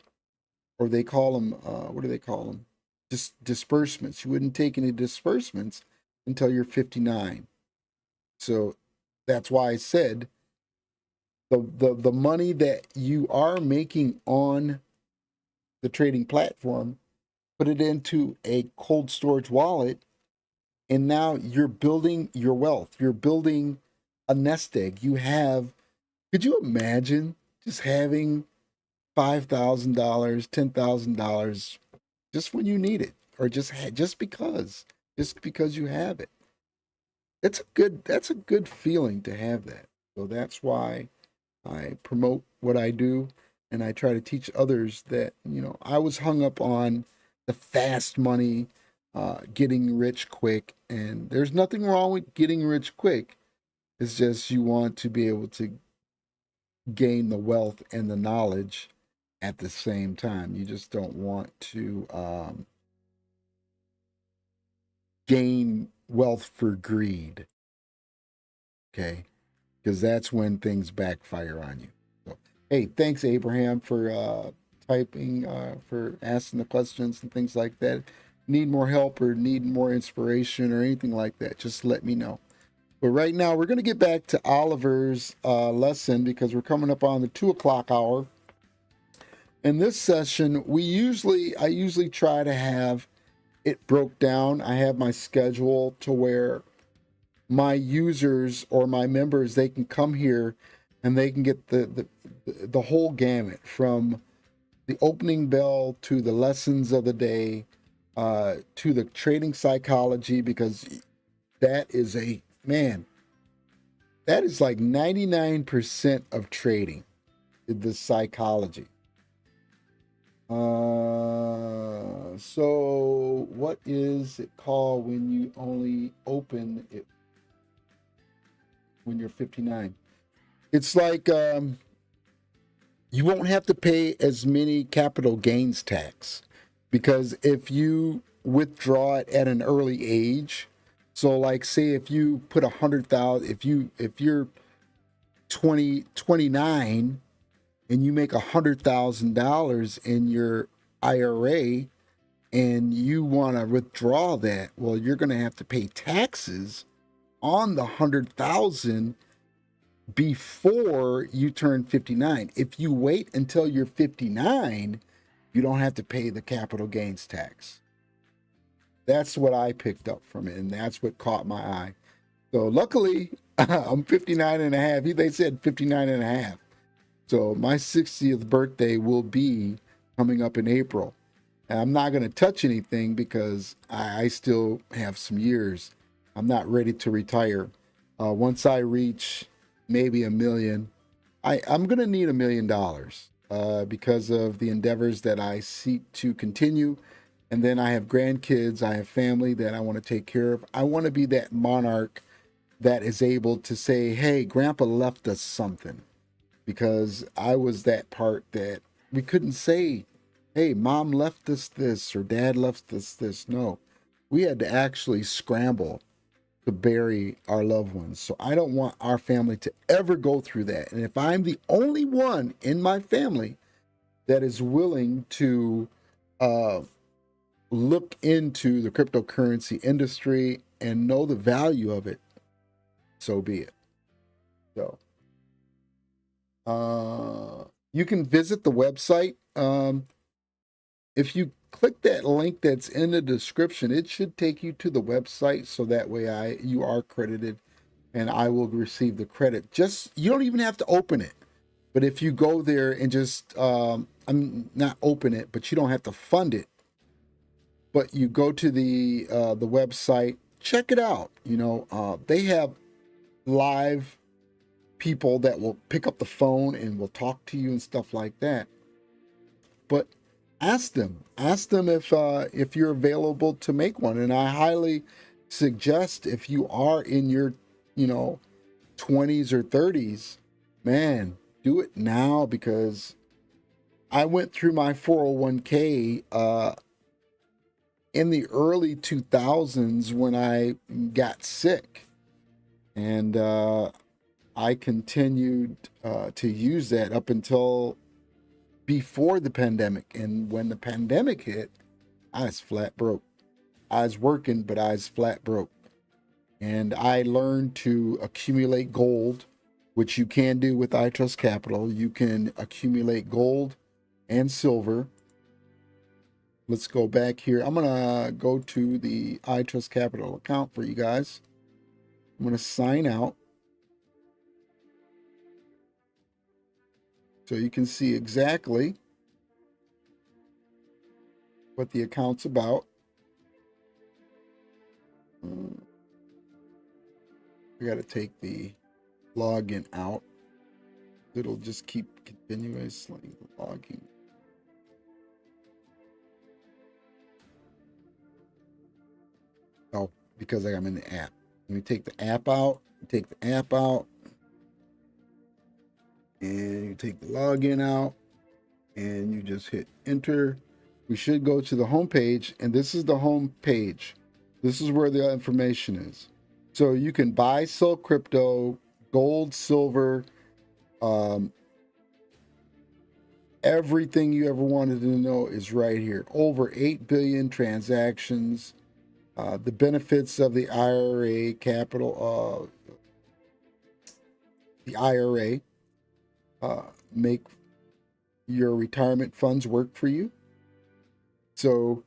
or they call them, what do they call them? Disbursements. You wouldn't take any disbursements until you're 59. So that's why I said the money that you are making on the trading platform, put it into a cold storage wallet, and now you're building your wealth. You're building a nest egg. Could you imagine just having $5,000, $10,000 just when you need it, or just because you have it? That's a good feeling to have that. So that's why I promote what I do, and I try to teach others that, I was hung up on the fast money, getting rich quick, and there's nothing wrong with getting rich quick. It's just you want to be able to gain the wealth and the knowledge at the same time. You just don't want to gain wealth for greed. Okay? Because that's when things backfire on you. So, hey, thanks, Abraham, for typing, for asking the questions and things like that. Need more help or need more inspiration or anything like that, just let me know. But right now, we're going to get back to Oliver's lesson because we're coming up on the 2 o'clock hour. In this session, I usually try to have it broke down. I have my schedule to where my users or my members, they can come here and they can get the whole gamut, from the opening bell to the lessons of the day, to the trading psychology, because that is that is like 99% of trading, the psychology. So what is it called when you only open it when you're 59? It's like you won't have to pay as many capital gains tax, because if you withdraw it at an early age, so like say if you put 100,000, if you're 29 and you make $100,000 in your IRA and you want to withdraw that, well, you're going to have to pay taxes on the 100,000 before you turn 59. If you wait until you're 59, you don't have to pay the capital gains tax. That's what I picked up from it, and that's what caught my eye. So luckily, I'm 59 and a half. They said 59 and a half. So my 60th birthday will be coming up in April. And I'm not going to touch anything because I still have some years. I'm not ready to retire. Once I reach maybe $1 million, I'm going to need $1 million because of the endeavors that I seek to continue. And then I have grandkids, I have family that I want to take care of. I want to be that monarch that is able to say, hey, Grandpa left us something. Because I was that part that we couldn't say, hey, Mom left us this or Dad left us this. No, we had to actually scramble to bury our loved ones. So I don't want our family to ever go through that. And if I'm the only one in my family that is willing to look into the cryptocurrency industry and know the value of it, so be it. So you can visit the website. If you click that link that's in the description, it should take you to the website, so that way you are credited and I will receive the credit. Just, you don't even have to open it. But if you go there and just, I'm not open it, but you don't have to fund it. But you go to the website, check it out. You know, they have live people that will pick up the phone and will talk to you and stuff like that. But ask them if you're available to make one. And I highly suggest, if you are in your, you know, 20s or 30s, man, do it now, because I went through my 401k in the early 2000s when I got sick, and I continued to use that up until before the pandemic. And when the pandemic hit, I was flat broke. I was working, but I was flat broke. And I learned to accumulate gold, which you can do with iTrust Capital. You can accumulate gold and silver. Let's go back here. I'm going to go to the iTrust Capital account for you guys. I'm going to sign out, so you can see exactly what the account's about. I got to take the login out. It'll just keep continuously logging. Oh, because I'm in the app. Let me take the app out. Take the app out. And you take the login out. And you just hit enter. We should go to the home page. And this is the home page. This is where the information is. So you can buy, sell crypto, gold, silver, everything you ever wanted to know is right here. Over 8 billion transactions. The benefits of the IRA capital, the IRA, make your retirement funds work for you. So,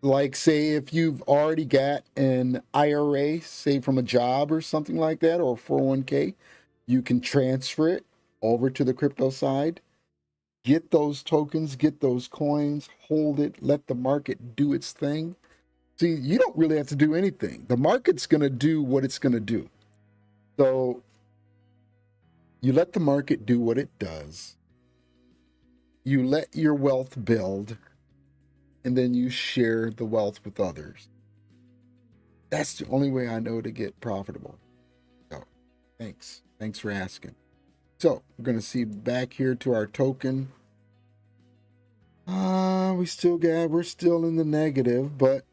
like, say if you've already got an IRA, say from a job or something like that, or 401k, you can transfer it over to the crypto side, get those tokens, get those coins, hold it, let the market do its thing. See, you don't really have to do anything. The market's going to do what it's going to do. So you let the market do what it does. You let your wealth build, and then you share the wealth with others. That's the only way I know to get profitable. So thanks. Thanks for asking. So we're going to see back here to our token. We're still in the negative, but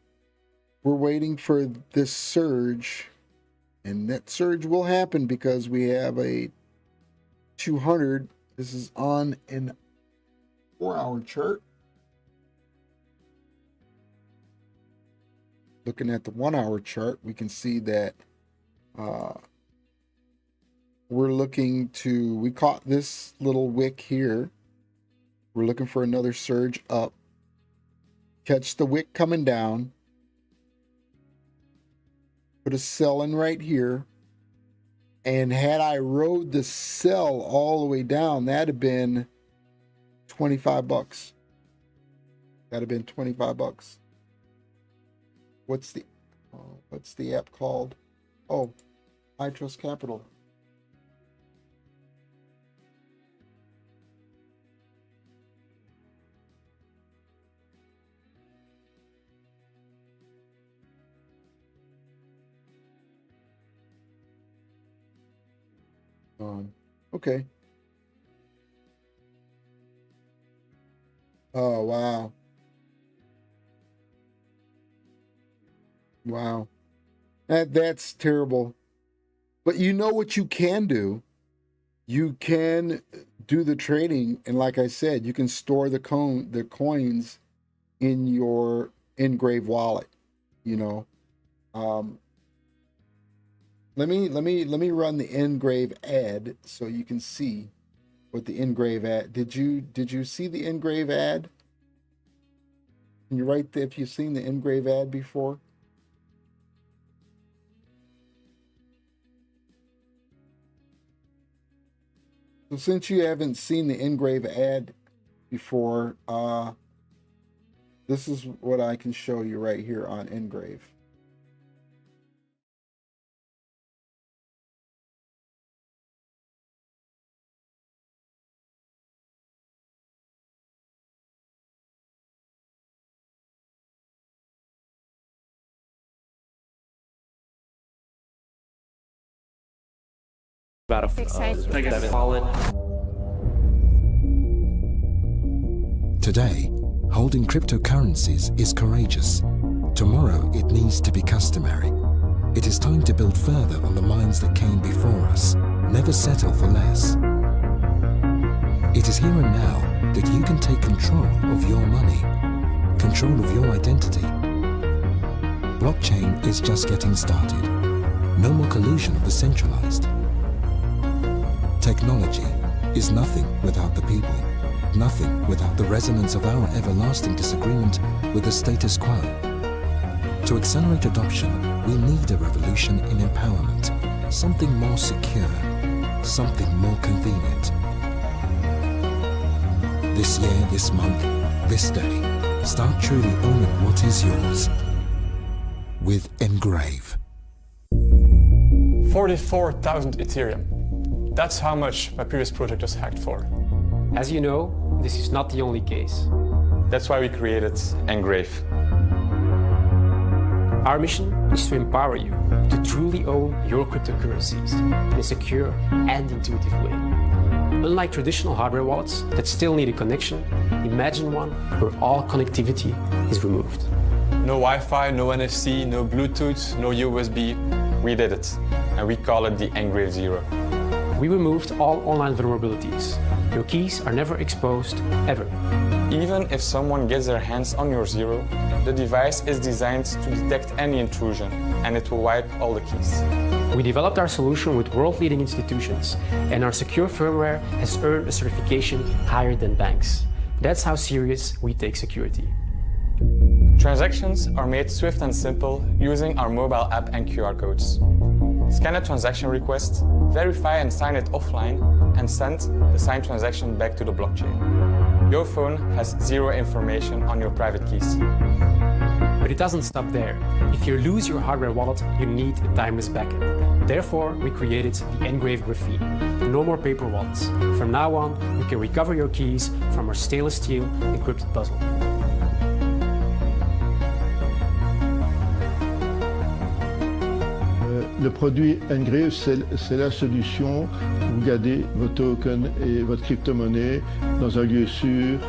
we're waiting for this surge, and that surge will happen because we have a 200. This is on an 4-hour chart. Looking at the 1-hour chart, we can see that we caught this little wick here. We're looking for another surge up. Catch the wick coming down. Put a sell in right here. And had I rode the sell all the way down, that'd have been $25. That'd have been $25. What's the app called? Oh, iTrust Capital. Okay. Oh, wow. Wow. That's terrible. But you know what you can do? You can do the trading, and like I said, you can store the coins in your Engrave wallet, you know. Let me run the Engrave ad so you can see what the Engrave ad. Did you see the Engrave ad? Can you write if you've seen the Engrave ad before? So since you haven't seen the Engrave ad before, this is what I can show you right here on Engrave. About a wallet. Today, holding cryptocurrencies is courageous. Tomorrow, it needs to be customary. It is time to build further on the minds that came before us. Never settle for less. It is here and now that you can take control of your money, control of your identity. Blockchain is just getting started. No more collusion of the centralized. Technology is nothing without the people, nothing without the resonance of our everlasting disagreement with the status quo. To accelerate adoption, we need a revolution in empowerment, something more secure, something more convenient. This year, this month, this day, start truly owning what is yours with Engrave. 44,000 Ethereum. That's how much my previous project was hacked for. As you know, this is not the only case. That's why we created Engrave. Our mission is to empower you to truly own your cryptocurrencies in a secure and intuitive way. Unlike traditional hardware wallets that still need a connection, imagine one where all connectivity is removed. No Wi-Fi, no NFC, no Bluetooth, no USB. We did it, and we call it the Engrave Zero. We removed all online vulnerabilities. Your keys are never exposed, ever. Even if someone gets their hands on your Zero, the device is designed to detect any intrusion, and it will wipe all the keys. We developed our solution with world-leading institutions, and our secure firmware has earned a certification higher than banks. That's how serious we take security. Transactions are made swift and simple using our mobile app and QR codes. Scan a transaction request, verify and sign it offline, and send the signed transaction back to the blockchain. Your phone has zero information on your private keys. But it doesn't stop there. If you lose your hardware wallet, you need a timeless backup. Therefore, we created the Engrave Graphene. No more paper wallets. From now on, you can recover your keys from our stainless steel encrypted puzzle. Le produit Engrave, c'est la solution pour garder vos tokens et votre crypto-monnaie dans un lieu sûr.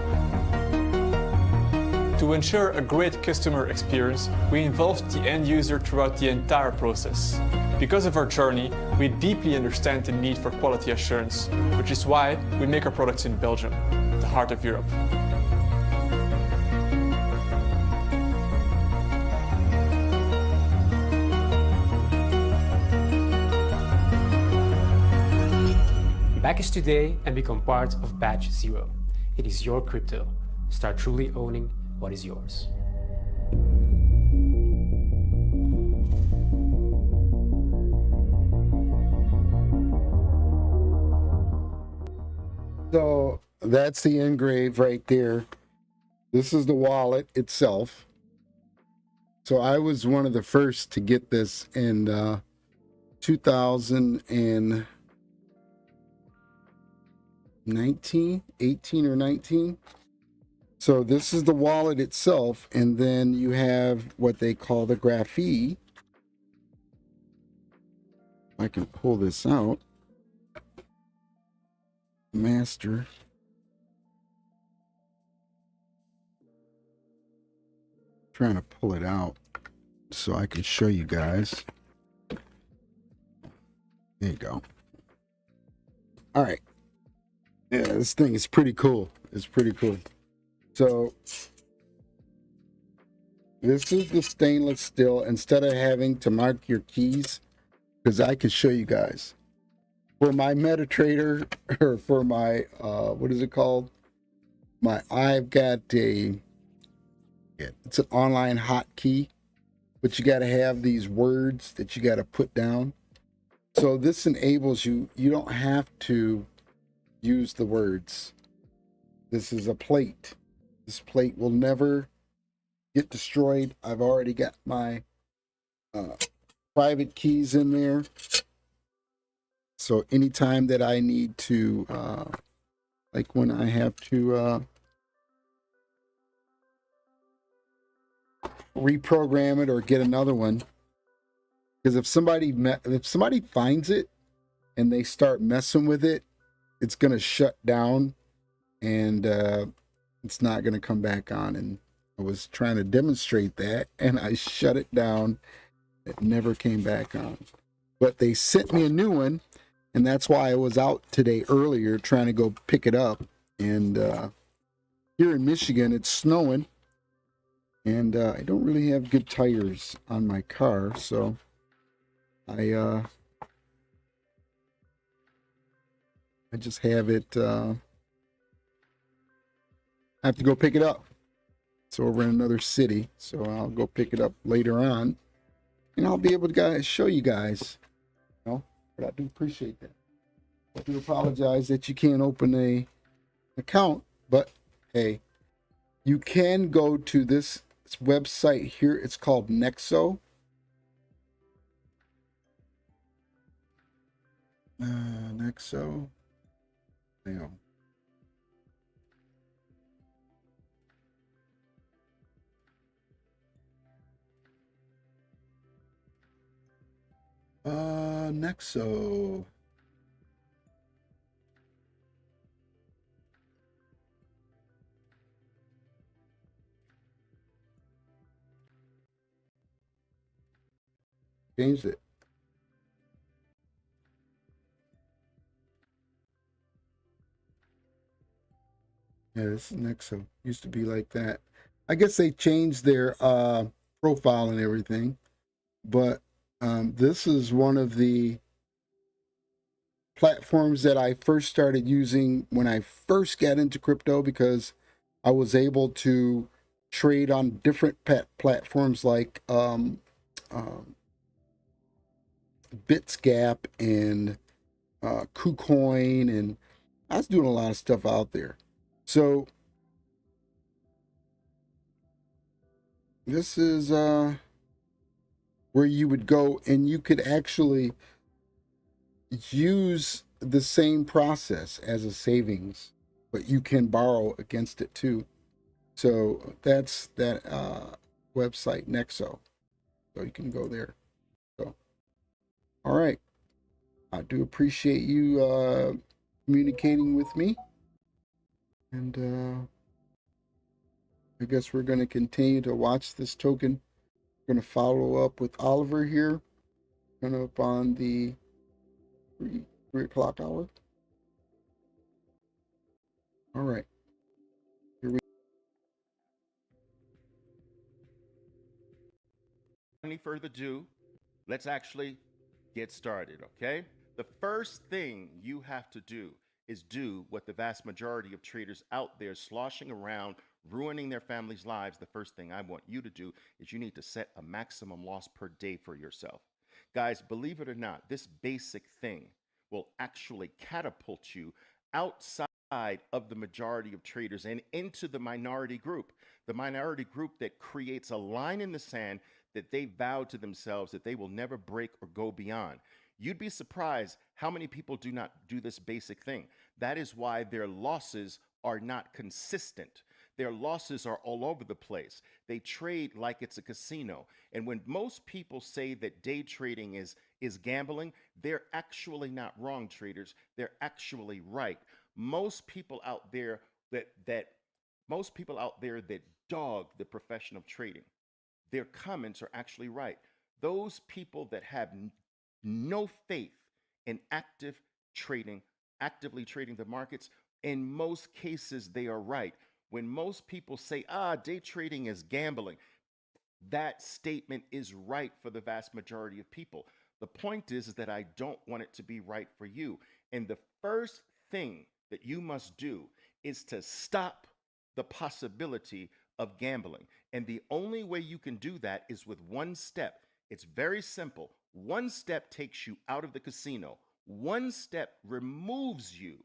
To ensure a great customer experience, we involved the end user throughout the entire process. Because of our journey, we deeply understand the need for quality assurance, which is why we make our products in Belgium, the heart of Europe. Back us today and become part of Batch Zero. It is your crypto. Start truly owning what is yours. So that's the Engrave right there. This is the wallet itself. So I was one of the first to get this in 2018 or 19. So this is the wallet itself, and then you have what they call the graphene. I can pull this out. Master. Trying to pull it out so I can show you guys. There you go. All right. Yeah, this thing is pretty cool. It's pretty cool. So this is the stainless steel. Instead of having to mark your keys, because I can show you guys. For my MetaTrader, or for my, what is it called? I've got it's an online hotkey, but you got to have these words that you got to put down. So this enables you don't have to use the words. This is a plate. This plate will never get destroyed. I've already got my private keys in there. So anytime that I need to, like when I have to reprogram it or get another one, because if somebody finds it and they start messing with it, it's gonna shut down and it's not gonna come back on. And I was trying to demonstrate that, and I shut it down. It never came back on. But they sent me a new one, and that's why I was out today earlier trying to go pick it up. And here in Michigan, it's snowing, and I don't really have good tires on my car, so I just have it. I have to go pick it up. It's over in another city, so I'll go pick it up later on, and I'll be able to show you guys. You know, but I do appreciate that. I do apologize that you can't open a account, but hey, you can go to this website here. It's called Nexo. Nexo. Yeah. Nexo. Changed it. Yeah, this is Nexo. Used to be like that. I guess they changed their profile and everything, but this is one of the platforms that I first started using when I first got into crypto, because I was able to trade on different platforms like Bitsgap and KuCoin, and I was doing a lot of stuff out there. So this is where you would go, and you could actually use the same process as a savings, but you can borrow against it too. So that's that website, Nexo. So you can go there. So, all right. I do appreciate you communicating with me. And I guess we're going to continue to watch this token. We're going to follow up with Oliver here. Coming up on the 3 o'clock hour. All right. Any further ado, let's actually get started, okay? The first thing you have to do is do what the vast majority of traders out there sloshing around, ruining their families' lives. The first thing I want you to do is you need to set a maximum loss per day for yourself. Guys, believe it or not, this basic thing will actually catapult you outside of the majority of traders and into the minority group that creates a line in the sand that they vowed to themselves that they will never break or go beyond. You'd be surprised how many people do not do this basic thing. That is why their losses are not consistent. Their losses are all over the place. They trade like it's a casino. And when most people say that day trading is gambling, they're actually not wrong, traders. They're actually right. Most people out there that dog the profession of trading, their comments are actually right. Those people that have no faith in actively trading the markets, in most cases, they are right. When most people say, day trading is gambling, that statement is right for the vast majority of people. The point is that I don't want it to be right for you. And the first thing that you must do is to stop the possibility of gambling. And the only way you can do that is with one step. It's very simple. One step takes you out of the casino. One step removes you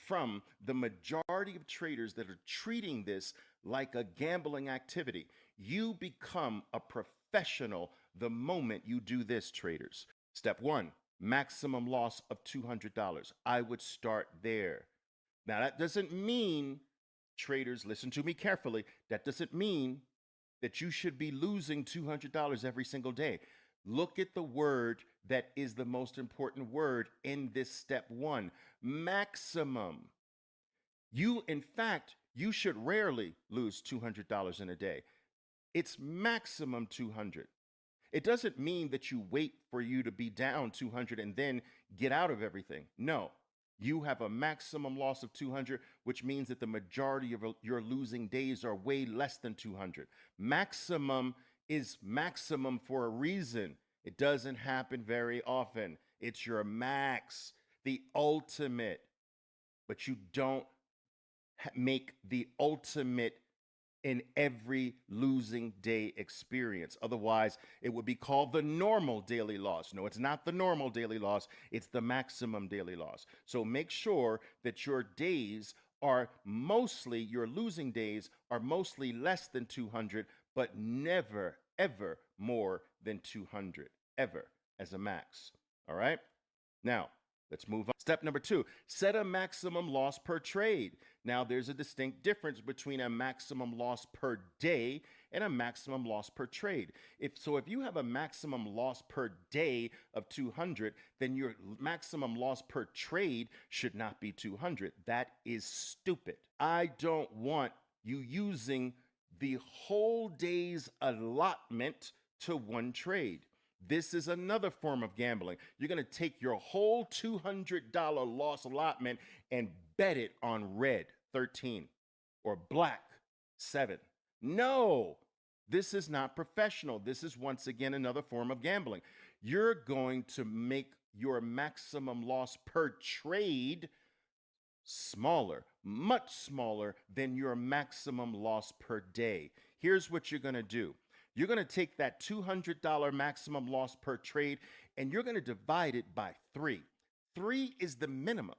from the majority of traders that are treating this like a gambling activity. You become a professional the moment you do this, traders. Step one, maximum loss of $200. I would start there. Now, that doesn't mean, traders, listen to me carefully, that doesn't mean that you should be losing $200 every single day. Look at the word that is the most important word in this step one, maximum. In fact, you should rarely lose $200 in a day. It's maximum 200. It doesn't mean that you wait for you to be down 200 and then get out of everything. No, you have a maximum loss of 200, which means that the majority of your losing days are way less than 200. Maximum is maximum for a reason. It doesn't happen very often. It's your max, the ultimate. But you don't make the ultimate in every losing day experience. Otherwise, it would be called the normal daily loss. No, it's not the normal daily loss. It's the maximum daily loss. So make sure that your days are mostly, your losing days are mostly less than 200, but never, ever more than 200, ever as a max. All right? Now, let's move on. Step number 2, set a maximum loss per trade. Now, there's a distinct difference between a maximum loss per day and a maximum loss per trade. If you have a maximum loss per day of 200, then your maximum loss per trade should not be 200. That is stupid. I don't want you using the whole day's allotment to one trade. This is another form of gambling. You're going to take your whole $200 loss allotment and bet it on red, 13, or black, 7. No, this is not professional. This is, once again, another form of gambling. You're going to make your maximum loss per trade smaller, much smaller than your maximum loss per day. Here's what you're going to do. You're going to take that $200 maximum loss per trade and you're going to divide it by 3. 3 is the minimum.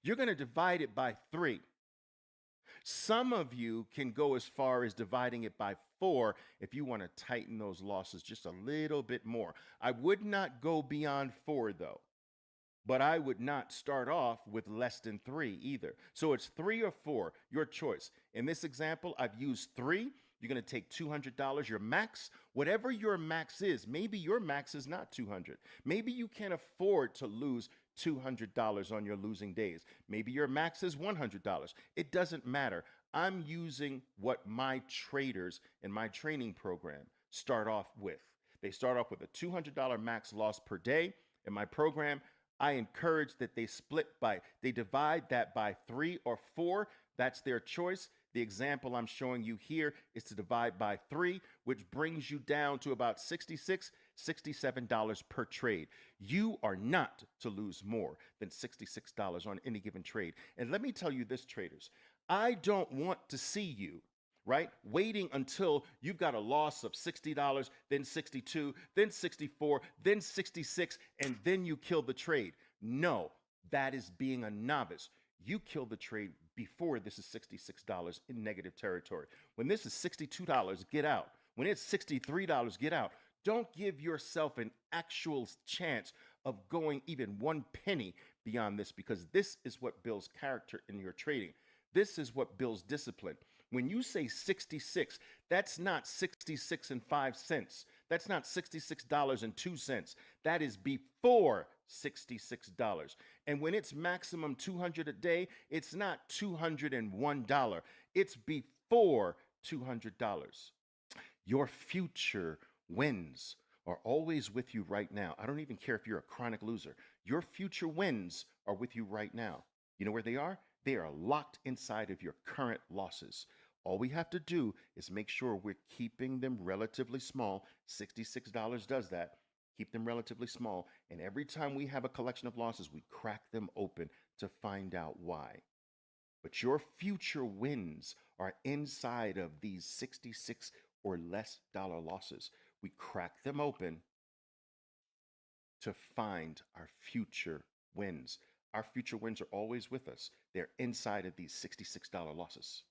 You're going to divide it by 3. Some of you can go as far as dividing it by 4 if you want to tighten those losses just a little bit more. I would not go beyond 4 though, but I would not start off with less than 3 either. So it's 3 or 4, your choice. In this example, I've used 3. You're going to take $200, your max, whatever your max is. Maybe your max is not 200. Maybe you can't afford to lose $200 on your losing days. Maybe your max is $100. It doesn't matter. I'm using what my traders in my training program start off with. They start off with a $200 max loss per day. In my program, I encourage that they divide that by 3 or 4. That's their choice. The example I'm showing you here is to divide by 3, which brings you down to about $66, $67 per trade. You are not to lose more than $66 on any given trade. And let me tell you this, traders, I don't want to see you, right, waiting until you've got a loss of $60, then $62, then $64, then $66, and then you kill the trade. No, that is being a novice. You kill the trade before this is $66 in negative territory. When this is $62, get out. When it's $63, get out. Don't give yourself an actual chance of going even 1 penny beyond this, because this is what builds character in your trading. This is what builds discipline. When you say 66, that's not 66 and 5 cents. That's not $66 and 2 cents. That is before $66. And when it's maximum 200 a day, it's not $201. It's before $200. Your future wins are always with you right now. I don't even care if you're a chronic loser. Your future wins are with you right now. You know where they are? They are locked inside of your current losses. All we have to do is make sure we're keeping them relatively small. $66 does that. Keep them relatively small. And every time we have a collection of losses, we crack them open to find out why. But your future wins are inside of these 66 or less dollar losses. We crack them open to find our future wins. Our future wins are always with us. They're inside of these $66 losses.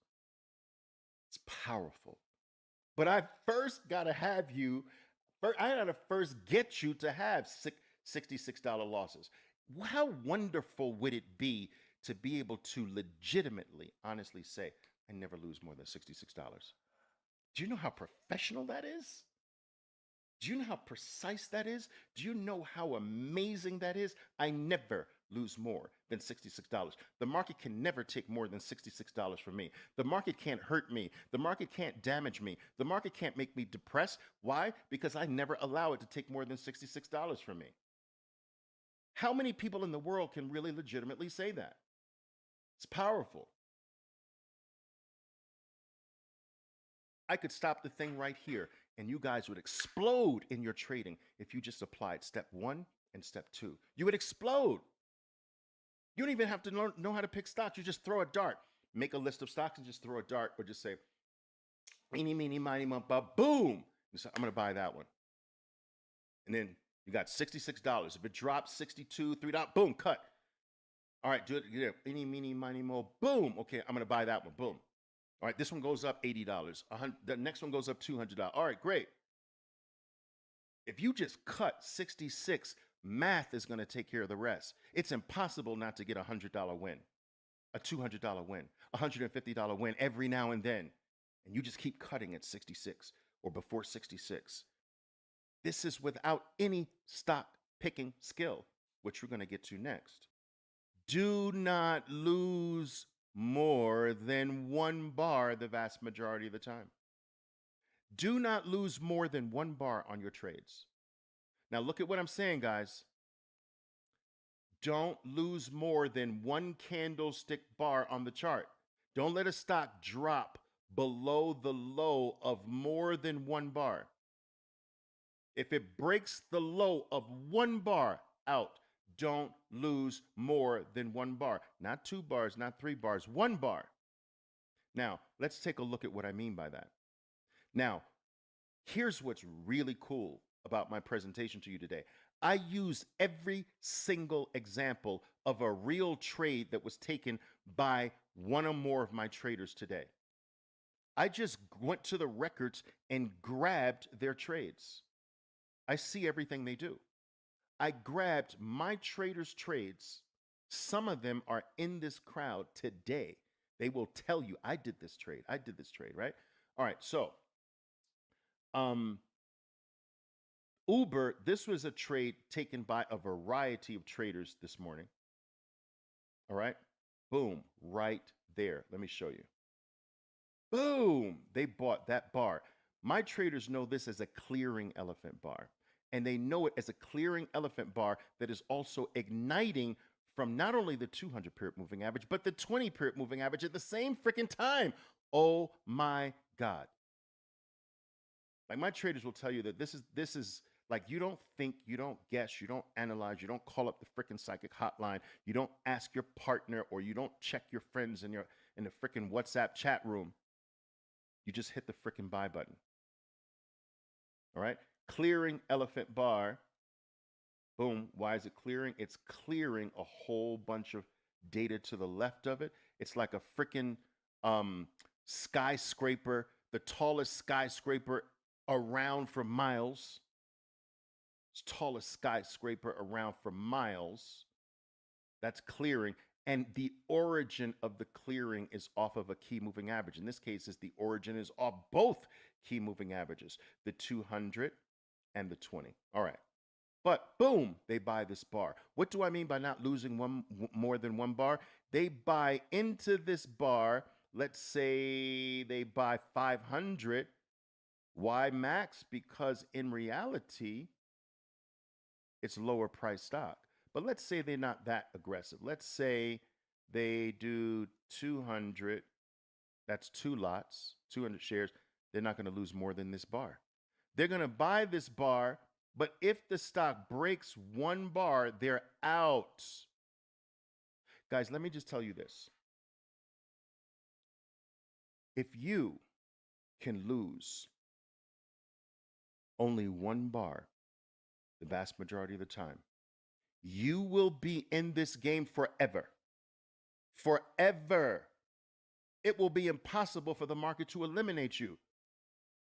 It's powerful. But I first got to have you, I got to first get you to have $66 losses. How wonderful would it be to be able to legitimately, honestly say, I never lose more than $66? Do you know how professional that is? Do you know how precise that is? Do you know how amazing that is? I never lose more than $66. The market can never take more than $66 from me. The market can't hurt me. The market can't damage me. The market can't make me depressed. Why? Because I never allow it to take more than $66 from me. How many people in the world can really legitimately say that? It's powerful. I could stop the thing right here and you guys would explode in your trading if you just applied step 1 and step 2. You would explode. You don't even have to know how to pick stocks. You just throw a dart. Make a list of stocks and just throw a dart, or just say, eeny, meeny, miny, mo, boom. You say, I'm going to buy that one. And then you got $66. If it drops 62, $3, boom, cut. All right, do it. Yeah, eeny, meeny, miny, mo, boom. Okay, I'm going to buy that one. Boom. All right, this one goes up $80. The next one goes up $200. All right, great. If you just cut 66, math is going to take care of the rest. It's impossible not to get a $100 win, a $200 win, a $150 win every now and then. And you just keep cutting at 66 or before 66. This is without any stock picking skill, which we're going to get to next. Do not lose more than 1 bar the vast majority of the time. Do not lose more than 1 bar on your trades. Now look at what I'm saying, guys. Don't lose more than 1 candlestick bar on the chart. Don't let a stock drop below the low of more than 1 bar. If it breaks the low of 1 bar out, don't lose more than 1 bar. Not 2 bars, not 3 bars, 1 bar. Now, let's take a look at what I mean by that. Now, here's what's really cool about my presentation to you today. I use every single example of a real trade that was taken by one or more of my traders today. I just went to the records and grabbed their trades. I see everything they do. I grabbed my traders' trades. Some of them are in this crowd today. They will tell you, I did this trade, right? All right, so Uber, this was a trade taken by a variety of traders this morning. All right, boom, right there. Let me show you. Boom, they bought that bar. My traders know this as a clearing elephant bar. And they know it as a clearing elephant bar that is also igniting from not only the 200 period moving average, but the 20 period moving average at the same freaking time. Oh my God. Like, my traders will tell you that this is like, you don't think, you don't guess, you don't analyze, you don't call up the freaking psychic hotline, you don't ask your partner, or you don't check your friends in the freaking WhatsApp chat room. You just hit the freaking buy button. All right? Clearing elephant bar. Boom. Why is it clearing? It's clearing a whole bunch of data to the left of it. It's like a freaking skyscraper, the tallest skyscraper around for miles. It's tallest skyscraper around for miles. That's clearing. And the origin of the clearing is off of a key moving average. In this case, the origin is off both key moving averages, the 200 and the 20. All right. But boom, they buy this bar. What do I mean by not losing more than 1 bar? They buy into this bar. Let's say they buy 500. Why max? Because in reality, it's lower price stock. But let's say they're not that aggressive. Let's say they do 200. That's 2 lots, 200 shares. They're not going to lose more than this bar. They're going to buy this bar, but if the stock breaks 1 bar, they're out. Guys, let me just tell you this. If you can lose only 1 bar the vast majority of the time, you will be in this game forever. Forever. It will be impossible for the market to eliminate you.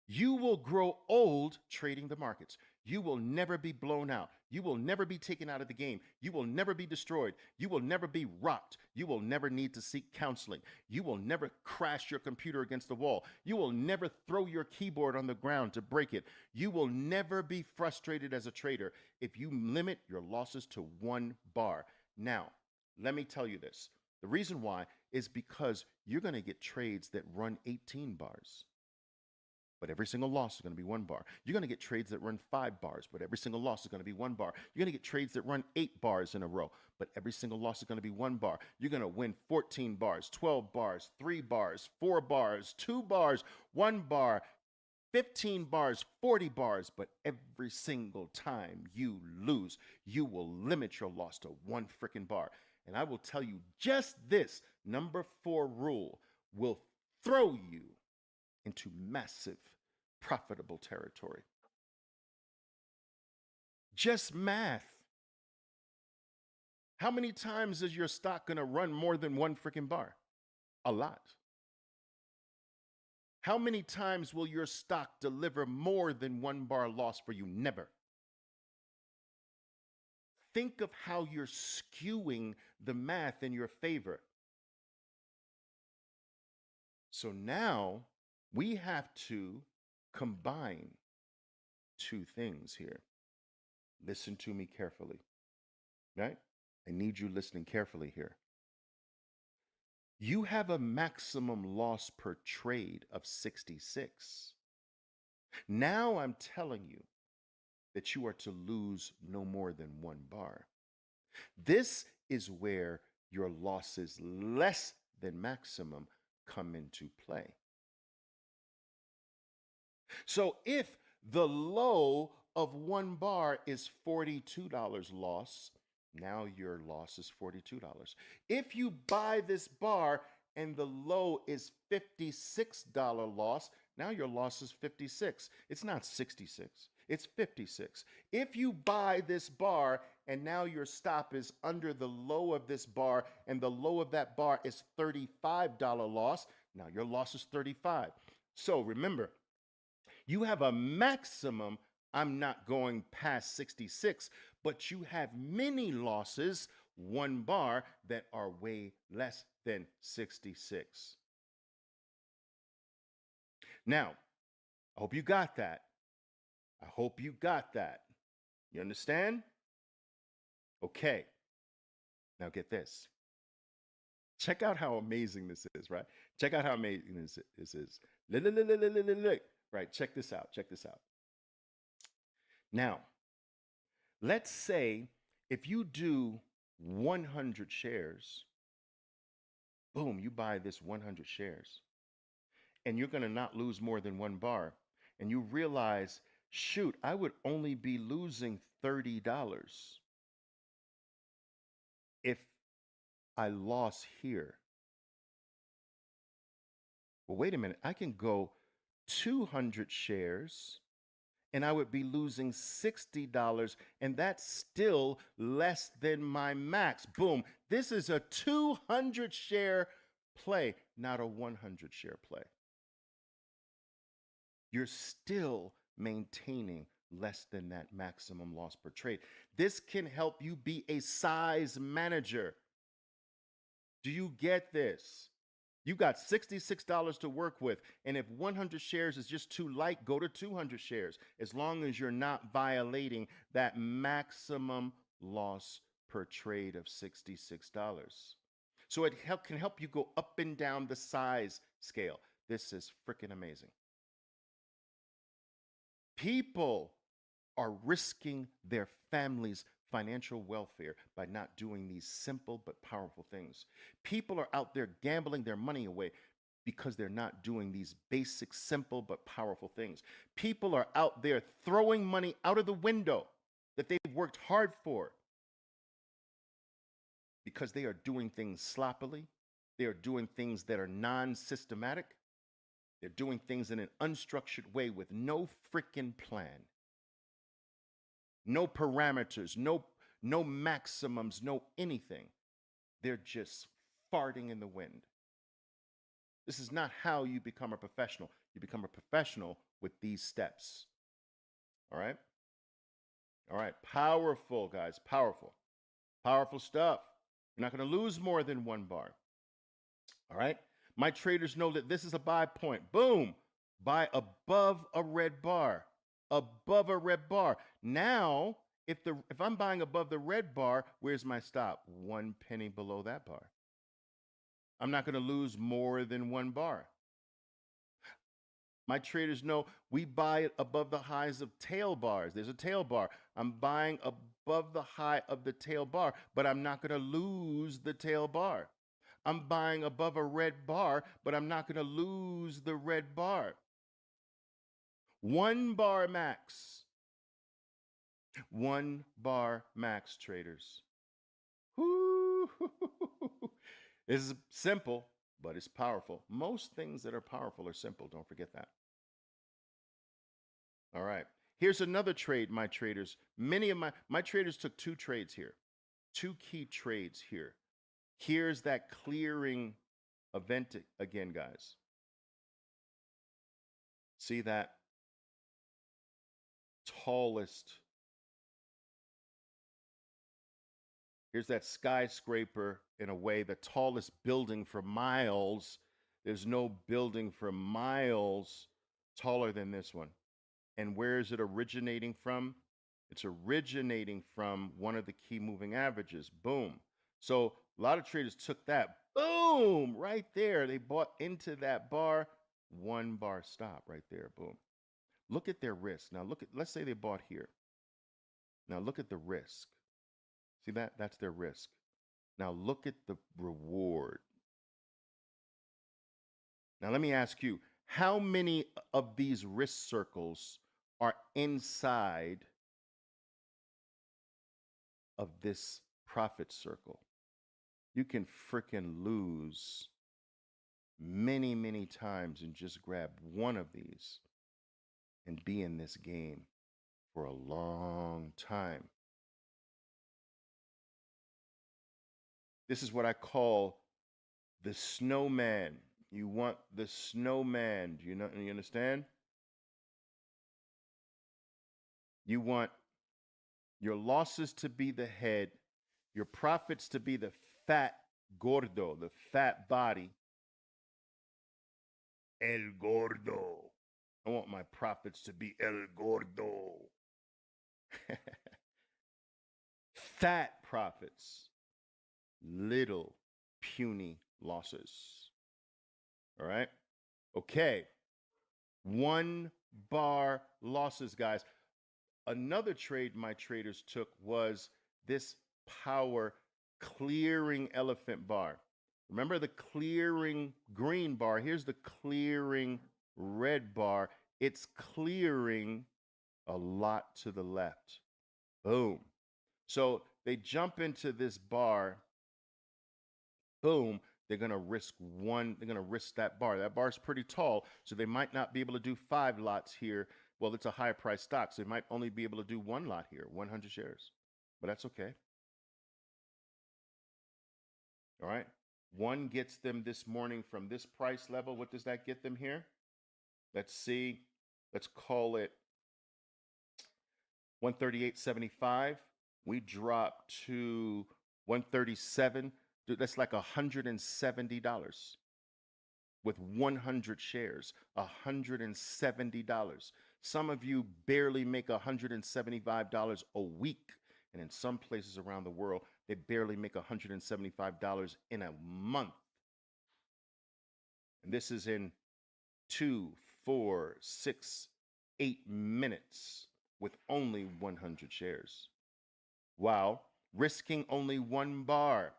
You will grow old trading the markets. You will never be blown out. You will never be taken out of the game. You will never be destroyed. You will never be rocked. You will never need to seek counseling. You will never crash your computer against the wall. You will never throw your keyboard on the ground to break it. You will never be frustrated as a trader if you limit your losses to 1 bar. Now, let me tell you this. The reason why is because you're going to get trades that run 18 bars. But every single loss is going to be 1 bar. You're going to get trades that run 5 bars, but every single loss is going to be 1 bar. You're going to get trades that run 8 bars in a row, but every single loss is going to be 1 bar. You're going to win 14 bars, 12 bars, 3 bars, 4 bars, 2 bars, 1 bar, 15 bars, 40 bars, but every single time you lose, you will limit your loss to 1 freaking bar. And I will tell you just this, number 4 rule will throw you into massive profitable territory. Just math. How many times is your stock going to run more than 1 freaking bar? A lot. How many times will your stock deliver more than 1 bar loss for you? Never. Think of how you're skewing the math in your favor. So now we have to combine 2 things here. Listen to me carefully, right? I need you listening carefully here. You have a maximum loss per trade of 66. Now I'm telling you that you are to lose no more than 1 bar. This is where your losses less than maximum come into play. So if the low of 1 bar is $42 loss, now your loss is $42. If you buy this bar and the low is $56 loss, now your loss is 56. It's not 66, it's 56. If you buy this bar and now your stop is under the low of this bar and the low of that bar is $35 loss, now your loss is 35. So remember, you have a maximum, I'm not going past 66, but you have many losses, 1 bar, that are way less than 66. Now, I hope you got that. I hope you got that. You understand? Okay. Now get this. Check out how amazing this is, right? Check out how amazing this is. Look. Right, check this out. Check this out. Now, let's say if you do 100 shares, boom, you buy this 100 shares, and you're going to not lose more than 1 bar, and you realize, shoot, I would only be losing $30 if I lost here. Well, wait a minute, I can go 200 shares and I would be losing $60, and that's still less than my max. Boom. This is a 200 share play, not a 100 share play. You're still maintaining less than that maximum loss per trade. This can help you be a size manager. Do you get this? You got $66 to work with, and if 100 shares is just too light, go to 200 shares, as long as you're not violating that maximum loss per trade of $66. So it can help you go up and down the size scale. This is freaking amazing. People are risking their families' financial welfare by not doing these simple but powerful things. People are out there gambling their money away because they're not doing these basic, simple but powerful things. People are out there throwing money out of the window that they've worked hard for because they are doing things sloppily. They are doing things that are non-systematic. They're doing things in an unstructured way with no freaking plan. No parameters, no maximums, no anything. They're just farting in the wind. This is not how you become a professional. You become a professional with these steps. All right? All right. Powerful, guys. Powerful. Powerful stuff. You're not going to lose more than 1 bar. All right? My traders know that this is a buy point. Boom. Buy above a red bar. Above a red bar. Now, if I'm buying above the red bar, where's my stop? 1 penny below that bar. I'm not going to lose more than 1 bar. My traders know we buy it above the highs of tail bars. There's a tail bar. I'm buying above the high of the tail bar, but I'm not going to lose the tail bar. I'm buying above a red bar, but I'm not going to lose the red bar. 1 bar max. 1 bar max, traders. Woo! This is simple, but it's powerful. Most things that are powerful are simple. Don't forget that. All right. Here's another trade, my traders. Many of my traders took 2 trades here. 2 key trades here. Here's that clearing event again, guys. See that tallest. Here's that skyscraper, in a way, the tallest building for miles. There's no building for miles taller than this one. And where is it originating from? It's originating from one of the key moving averages. Boom. So a lot of traders took that. Boom. Right there. They bought into that bar. 1 bar stop right there. Boom. Look at their risk. Now let's say they bought here. Now look at the risk. See that? That's their risk. Now look at the reward. Now let me ask you, how many of these risk circles are inside of this profit circle? You can freaking lose many, many times and just grab one of these and be in this game for a long time. This is what I call the snowman. You want the snowman. Do you know? You understand? You want your losses to be the head, your profits to be the fat gordo, the fat body. El gordo. I want my profits to be el gordo. Fat profits, little puny losses. All right? Okay. 1 bar losses, guys. Another trade my traders took was this power clearing elephant bar. Remember the clearing green bar? Here's the clearing red bar. It's clearing a lot to the left. Boom. So they jump into this bar. Boom. They're going to risk that bar. That bar is pretty tall, so they might not be able to do 5 lots here. Well, it's a higher price stock, so they might only be able to do 1 lot here, 100 shares. But that's okay. All right. 1 gets them this morning from this price level. What does that get them here? Let's see. Let's call it 138.75. We drop to 137. Dude, that's like $170 with 100 shares. $170. Some of you barely make $175 a week. And in some places around the world, they barely make $175 in a month. And this is in 2, 4, 6, 8 minutes with only 100 shares. Wow. Risking only 1 bar.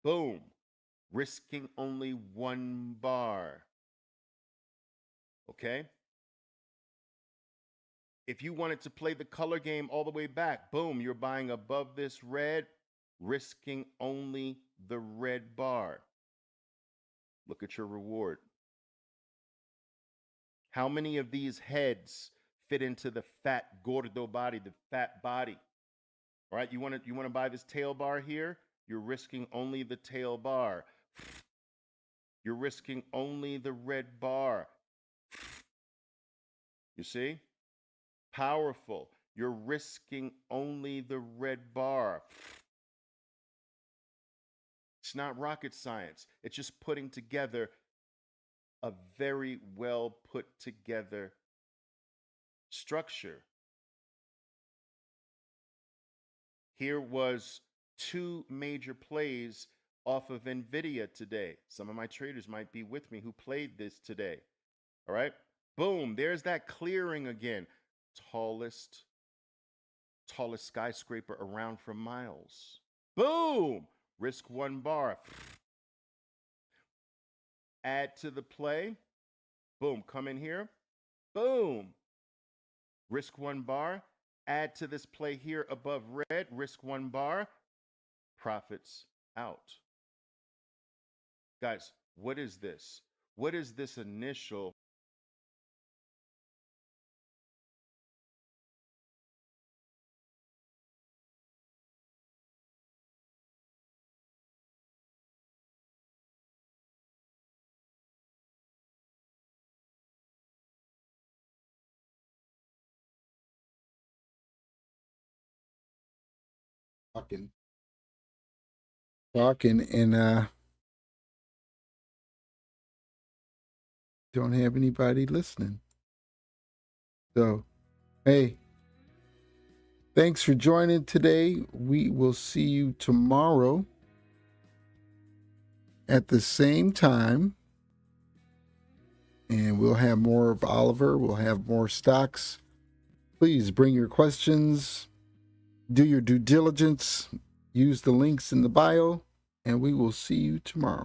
Boom. Risking only 1 bar. Okay? If you wanted to play the color game all the way back, boom, you're buying above this red, risking only the red bar. Look at your reward. How many of these heads fit into the fat gordo body, the fat body? All right, you want to buy this tail bar here? You're risking only the tail bar. You're risking only the red bar. You see? Powerful. You're risking only the red bar. It's not rocket science. It's just putting together a very well put together structure. Here was 2 major plays off of NVIDIA today. Some of my traders might be with me who played this today. All right. Boom. There's that clearing again. Tallest skyscraper around for miles. Boom. Risk 1 bar. Add to the play. Boom. Come in here. Boom. Risk 1 bar. Add to this play here above red. Risk 1 bar. Profits out. Guys, what is this? What is this initial? Talking and don't have anybody listening. So, hey, thanks for joining today. We will see you tomorrow at the same time. And we'll have more of Oliver. We'll have more stocks. Please bring your questions. Do your due diligence. Use the links in the bio. And we will see you tomorrow.